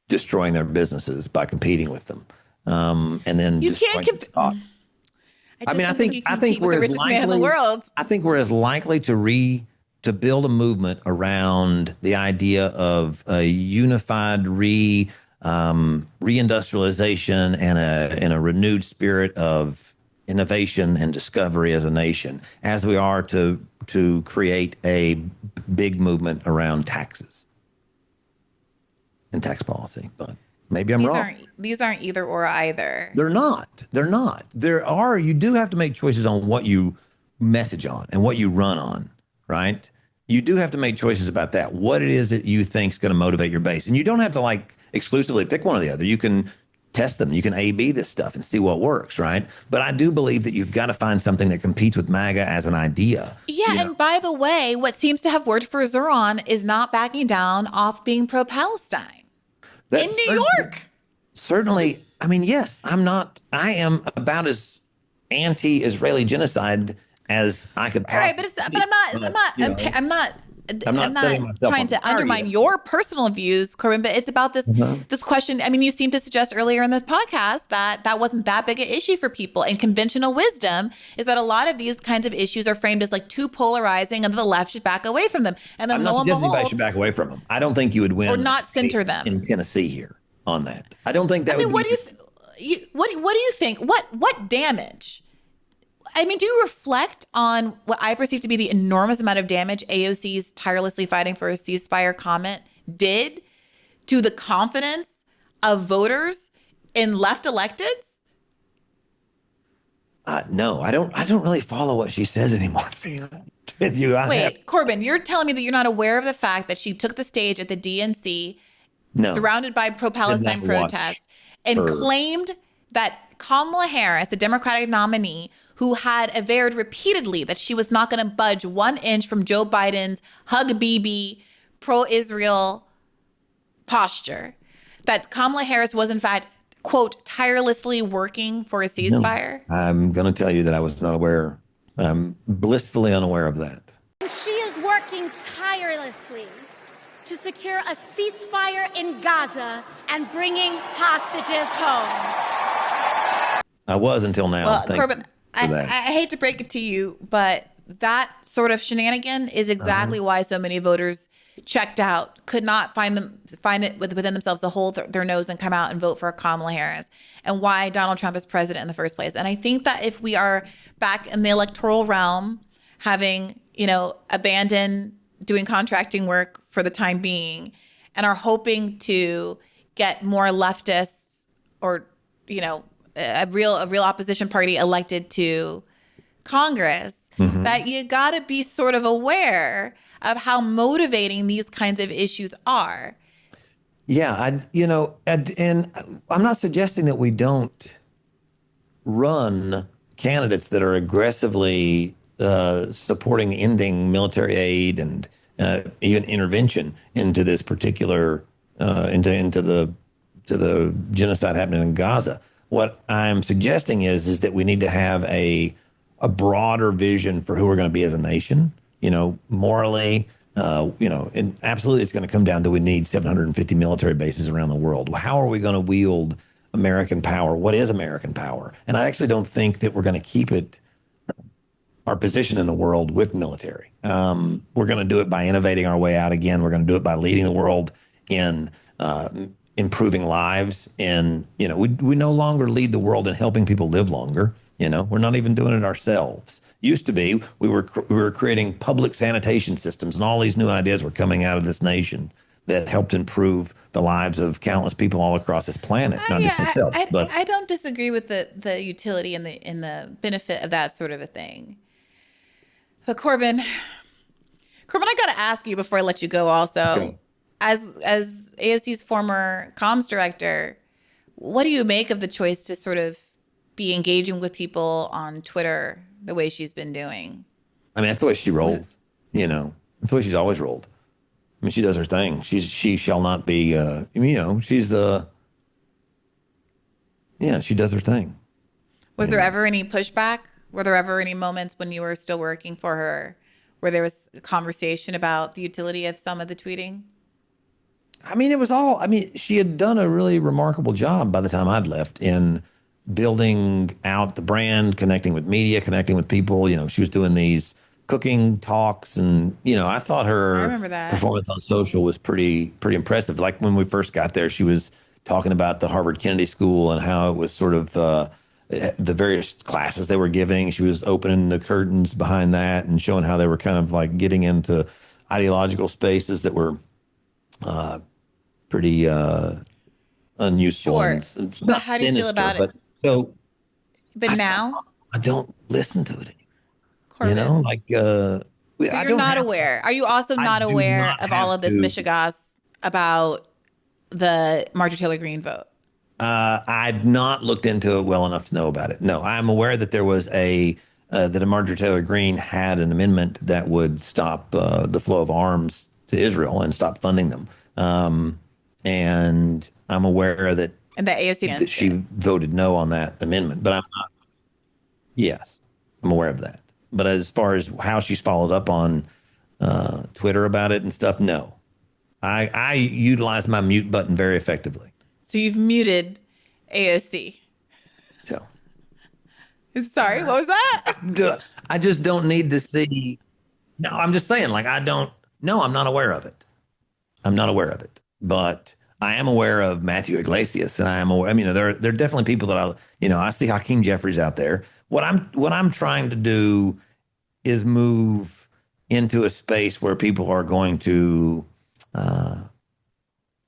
destroying their businesses by competing with them, and then you can't compete. I think we're as likely. Man in the world. I think we're as likely to build a movement around the idea of a unified reindustrialization and a renewed spirit of innovation and discovery as a nation, as we are to create a big movement around taxes and tax policy. But maybe I'm wrong. These aren't either or either. They're not. You do have to make choices on what you message on and what you run on, right? You do have to make choices about that. What it is that you think is going to motivate your base. And you don't have to exclusively pick one or the other. You can test them. You can A/B this stuff and see what works, right? But I do believe that you've got to find something that competes with MAGA as an idea. Yeah, and by the way, what seems to have worked for Zoran is not backing down off being pro-Palestine in New York. Certainly. I mean, yes, I am about as anti-Israeli genocide as I could possibly. Right, I'm not trying to undermine your personal views, Corbin, but it's about this question. I mean, you seem to suggest earlier in the podcast that wasn't that big an issue for people. And conventional wisdom is that a lot of these kinds of issues are framed as like too polarizing and the left should back away from them. And then I'm not suggesting anybody should back away from them. I don't think you would win or not center them in Tennessee here on that. I don't think that would what do you think? What damage? I mean, do you reflect on what I perceive to be the enormous amount of damage AOC's tirelessly fighting for a ceasefire comment did to the confidence of voters in left electeds? No, I don't really follow what she says anymore. To be honest with you, I have Wait, Corbin, you're telling me that you're not aware of the fact that she took the stage at the DNC no, surrounded by did not pro-Palestine watch protests and her. claimed that Kamala Harris, the Democratic nominee, who had averred repeatedly that she was not going to budge 1 inch from Joe Biden's hug Bibi pro-Israel posture, that Kamala Harris was in fact, quote, tirelessly working for a No, ceasefire. I'm going to tell you that I was not aware. I'm blissfully unaware of that. She is working tirelessly to secure a ceasefire in Gaza and bringing hostages home. I was until now. Well, Thank Corbin, you I, for I that. hate to break it to you, but that sort of shenanigan is exactly why so many voters checked out, could not find it within themselves to hold their nose and come out and vote for Kamala Harris, and why Donald Trump is president in the first place. And I think that if we are back in the electoral realm, having, abandoned doing contracting work for the time being, and are hoping to get more leftists or, a real opposition party elected to Congress, that you got to be sort of aware of how motivating these kinds of issues are. Yeah, and I'm not suggesting that we don't run candidates that are aggressively supporting ending military aid and even intervention into this particular into the genocide happening in Gaza. What I'm suggesting is that we need to have a broader vision for who we're going to be as a nation. Morally, and absolutely, it's going to come down to we need 750 military bases around the world. How are we going to wield American power? What is American power? And I actually don't think that we're going to keep our position in the world with military. We're going to do it by innovating our way out again. We're going to do it by leading the world in improving lives. And, we no longer lead the world in helping people live longer. We're not even doing it ourselves. Used to be, we were creating public sanitation systems, and all these new ideas were coming out of this nation that helped improve the lives of countless people all across this planet, not just myself. But I don't disagree with the utility and the benefit of that sort of a thing. But Corbin, I got to ask you before I let you go also, okay. as AOC's former comms director, what do you make of the choice to sort of be engaging with people on Twitter the way she's been doing? I mean, that's the way she rolls. That's the way she's always rolled. I mean, she does her thing. She shall not be. She's yeah, she does her thing. Was there ever any pushback? Were there ever any moments when you were still working for her where there was a conversation about the utility of some of the tweeting? I mean, she had done a really remarkable job by the time I'd left in building out the brand, connecting with media, connecting with people. She was doing these cooking talks, and I thought I her remember that. performance on social was pretty impressive. Like when we first got there, she was talking about the Harvard Kennedy School and how it was sort of the various classes they were giving. She was opening the curtains behind that and showing how they were kind of like getting into ideological spaces that were pretty unuseful. Sure. And it's But not how do you feel sinister, about but it? so But now, I don't listen to it Corbin, anymore. so you're not aware. Are you also I not do aware not of all have of this to. mishigas about the Marjorie Taylor Greene vote? I've not looked into it well enough to know about it. No, I'm aware that there was that a Marjorie Taylor Greene had an amendment that would stop the flow of arms to Israel and stop funding them. And I'm aware that And the AOC that she voted no on that amendment, but I'm not. Yes, I'm aware of that. But as far as how she's followed up on Twitter about it and stuff, no. I utilize my mute button very effectively. So you've muted AOC. So Sorry, what was that? I just don't need to see. No, I'm just saying, like, no, I'm not aware of it. I'm not aware of it. But I am aware of Matthew Iglesias, and I am aware. I mean, there are definitely people that I see Hakeem Jeffries out there. What I'm trying to do is move into a space where people are going to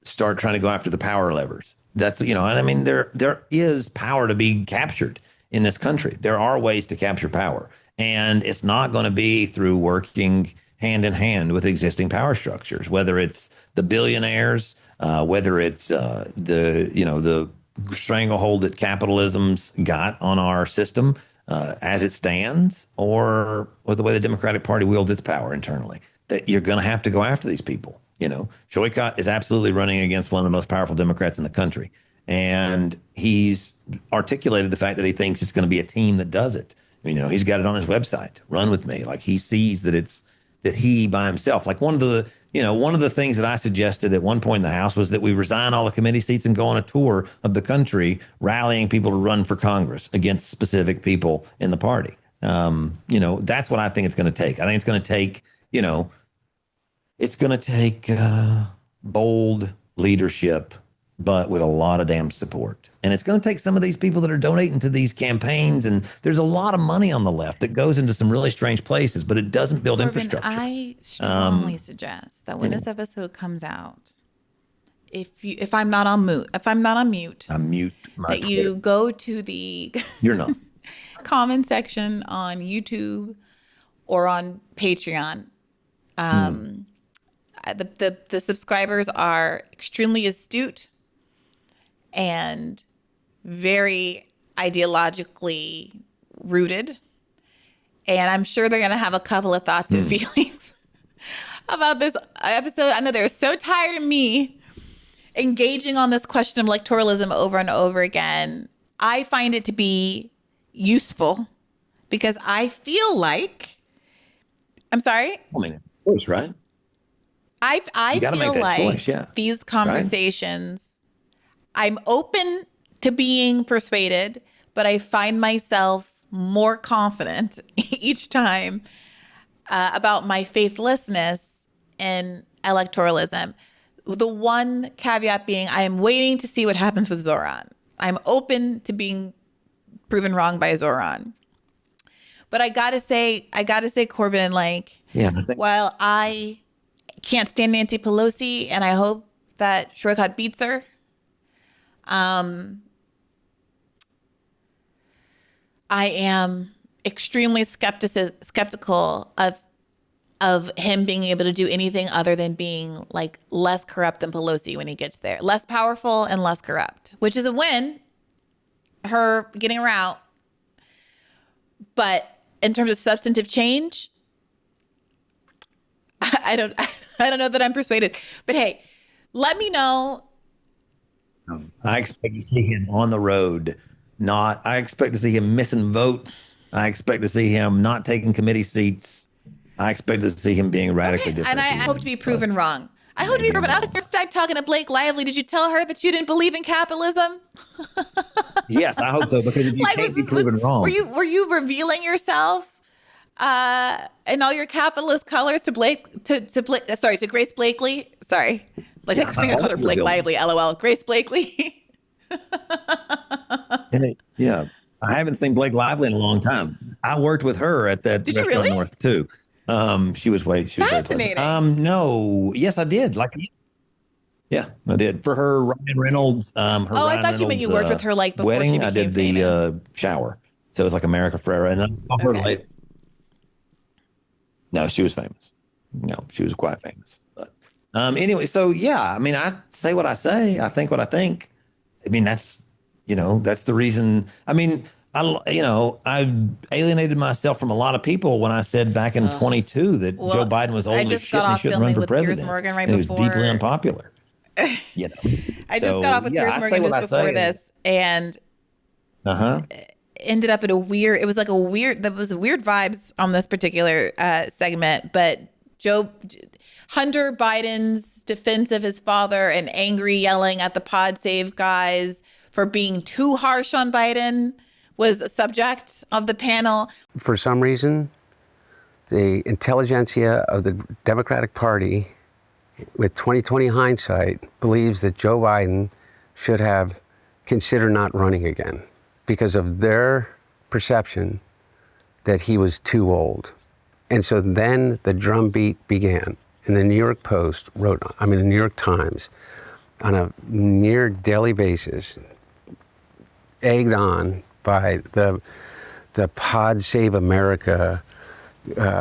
start trying to go after the power levers. That's and I mean there is power to be captured in this country. There are ways to capture power, and it's not going to be through working hand in hand with existing power structures, whether it's the billionaires, whether it's the stranglehold that capitalism's got on our system as it stands, or the way the Democratic Party wields its power internally. That you're going to have to go after these people. Shoykat is absolutely running against one of the most powerful Democrats in the country. And he's articulated the fact that he thinks it's going to be a team that does it. He's got it on his website, Run With Me. Like, he sees that he by himself, like one of the things that I suggested at one point in the House was that we resign all the committee seats and go on a tour of the country, rallying people to run for Congress against specific people in the party. That's what I think it's going to take. I think it's going to take bold leadership, but with a lot of damn support. And it's going to take some of these people that are donating to these campaigns. And there's a lot of money on the left that goes into some really strange places, but it doesn't build Corbin, infrastructure. I strongly suggest that when this episode comes out, if I'm not on mute, I mute my that Twitter. you go to the You're not. comment section on YouTube or on Patreon. The subscribers are extremely astute and very ideologically rooted. And I'm sure they're going to have a couple of thoughts and feelings about this episode. I know they're so tired of me engaging on this question of electoralism over and over again. I find it to be useful because I feel like, I'm sorry? I mean, of course, right? I feel like choice, yeah. these conversations, I'm open to being persuaded, but I find myself more confident each time about my faithlessness in electoralism. The one caveat being I am waiting to see what happens with Zoran. I'm open to being proven wrong by Zoran. But I gotta say, Corbin, while I can't stand Nancy Pelosi, and I hope that Shortcut beats her. I am extremely skeptical of him being able to do anything other than being less corrupt than Pelosi when he gets there. Less powerful and less corrupt, which is a win, her getting her out. But in terms of substantive change, I don't know that I'm persuaded. But hey, let me know. I expect to see him on the road. I expect to see him missing votes. I expect to see him not taking committee seats. I expect to see him being radically different. And I hope to be proven wrong. I hope to be proven. I was talking to Blake Lively. Did you tell her that you didn't believe in capitalism? Yes, I hope so, because if you can't be proven wrong. Were you revealing yourself in all your capitalist colors to Grace Blakely? Sorry. I think I called her Blake Lively, LOL. Grace Blakely. Yeah. I haven't seen Blake Lively in a long time. I worked with her at that Did you restaurant really? North too. She was fascinating. No. Yes, I did. Yeah, I did. For her Ryan Reynolds, I thought you meant you worked with her before wedding. she became I did the shower. So it was like America Ferrera. And I saw her later. No, she was famous. No, she was quite famous. But anyway, so yeah, I mean, I say what I say. I think what I think. I mean, that's the reason. I mean, I alienated myself from a lot of people when I said back in 22 that Joe Biden was old as shit and he shouldn't run for president. Piers Morgan right it was before. deeply unpopular. I just got off with Piers Morgan just before this, and ended up at there was weird vibes on this particular segment, but Hunter Biden's defense of his father and angry yelling at the Pod Save guys for being too harsh on Biden was a subject of the panel. For some reason, the intelligentsia of the Democratic Party, with 2020 hindsight, believes that Joe Biden should have considered not running again because of their perception that he was too old. And so then the drumbeat began. And the New York New York Times, on a near daily basis, egged on by the Pod Save America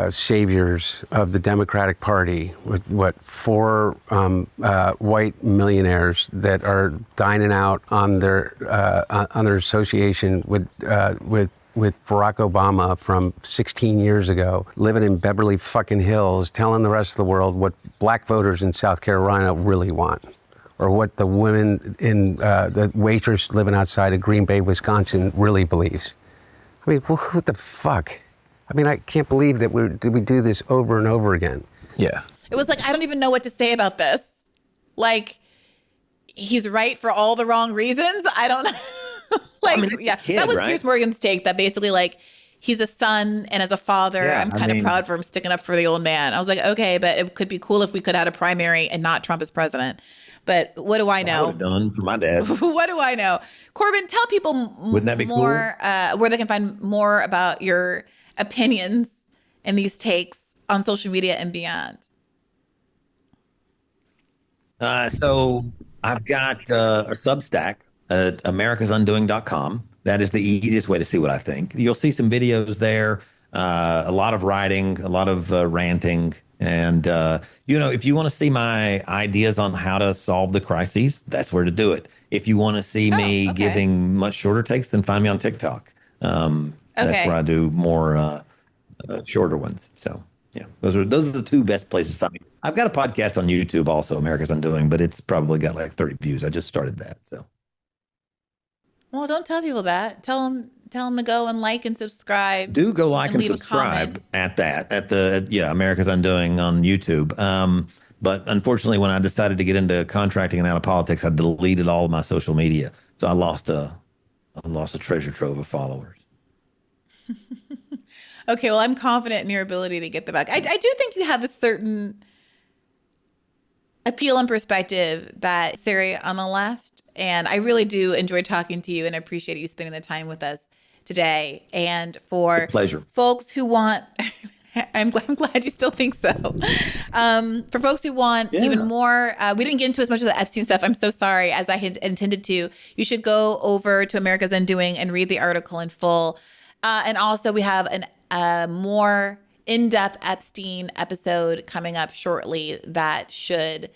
saviors of the Democratic Party, with four white millionaires that are dining out on their association with Barack Obama from 16 years ago, living in Beverly fucking Hills, telling the rest of the world what black voters in South Carolina really want, or what the women in the waitress living outside of Green Bay, Wisconsin really believes. I mean, what the fuck? I mean, I can't believe that we do this over and over again. Yeah. It was like, I don't even know what to say about this. Like, he's right for all the wrong reasons. I don't know. Like, yeah, kid, that was right? Piers Morgan's take, that basically, like, he's a son, and as a father, Yeah, I'm kind of proud for him sticking up for the old man. I was like, okay, but it could be cool if we could have had a primary and not Trump as president. But what do I know? I would have done for my dad. What do I know? Corbin, tell people Wouldn't that be more, where they can find more about your opinions and these takes on social media and beyond. So I've got a Substack at americasundoing.com. That is the easiest way to see what I think. You'll see some videos there, a lot of writing, a lot of ranting. And, if you want to see my ideas on how to solve the crises, that's where to do it. If you want to see me giving much shorter takes, then find me on TikTok. That's where I do more shorter ones. So, yeah, those are the two best places to find me. I've got a podcast on YouTube also, America's Undoing, but it's probably got like 30 views. I just started that. So, well, don't tell people that. Tell them to go and like and subscribe. Do go like and leave subscribe at America's Undoing on YouTube. But unfortunately, when I decided to get into contracting and out of politics, I deleted all of my social media. So I lost a treasure trove of followers. Okay, well, I'm confident in your ability to get them back. I do think you have a certain appeal and perspective that Siri on the left. And I really do enjoy talking to you and appreciate you spending the time with us today. And for pleasure. Folks who want, I'm glad you still think so. For folks who want even more, we didn't get into as much of the Epstein stuff. I'm so sorry, as I had intended to. You should go over to America's Undoing and read the article in full. And also we have a more in-depth Epstein episode coming up shortly that should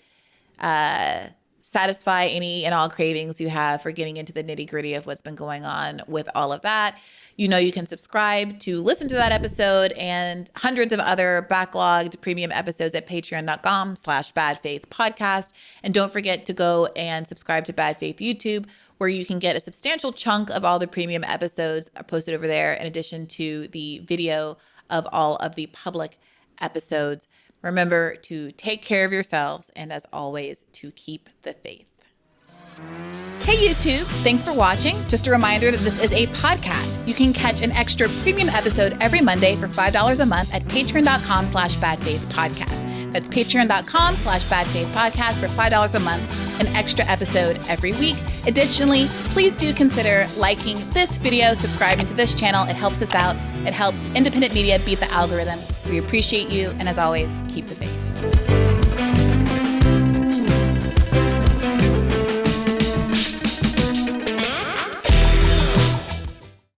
satisfy any and all cravings you have for getting into the nitty-gritty of what's been going on with all of that. You can subscribe to listen to that episode and hundreds of other backlogged premium episodes at patreon.com/badfaithpodcast. And don't forget to go and subscribe to Bad Faith YouTube, where you can get a substantial chunk of all the premium episodes posted over there, in addition to the video of all of the public episodes. Remember to take care of yourselves, and as always, to keep the faith. Hey YouTube, thanks for watching. Just a reminder that this is a podcast. You can catch an extra premium episode every Monday for $5 a month at patreon.com/badfaithpodcast. That's patreon.com/badfaithpodcast for $5 a month, an extra episode every week. Additionally, please do consider liking this video, subscribing to this channel. It helps us out. It helps independent media beat the algorithm. We appreciate you. And as always, keep the faith.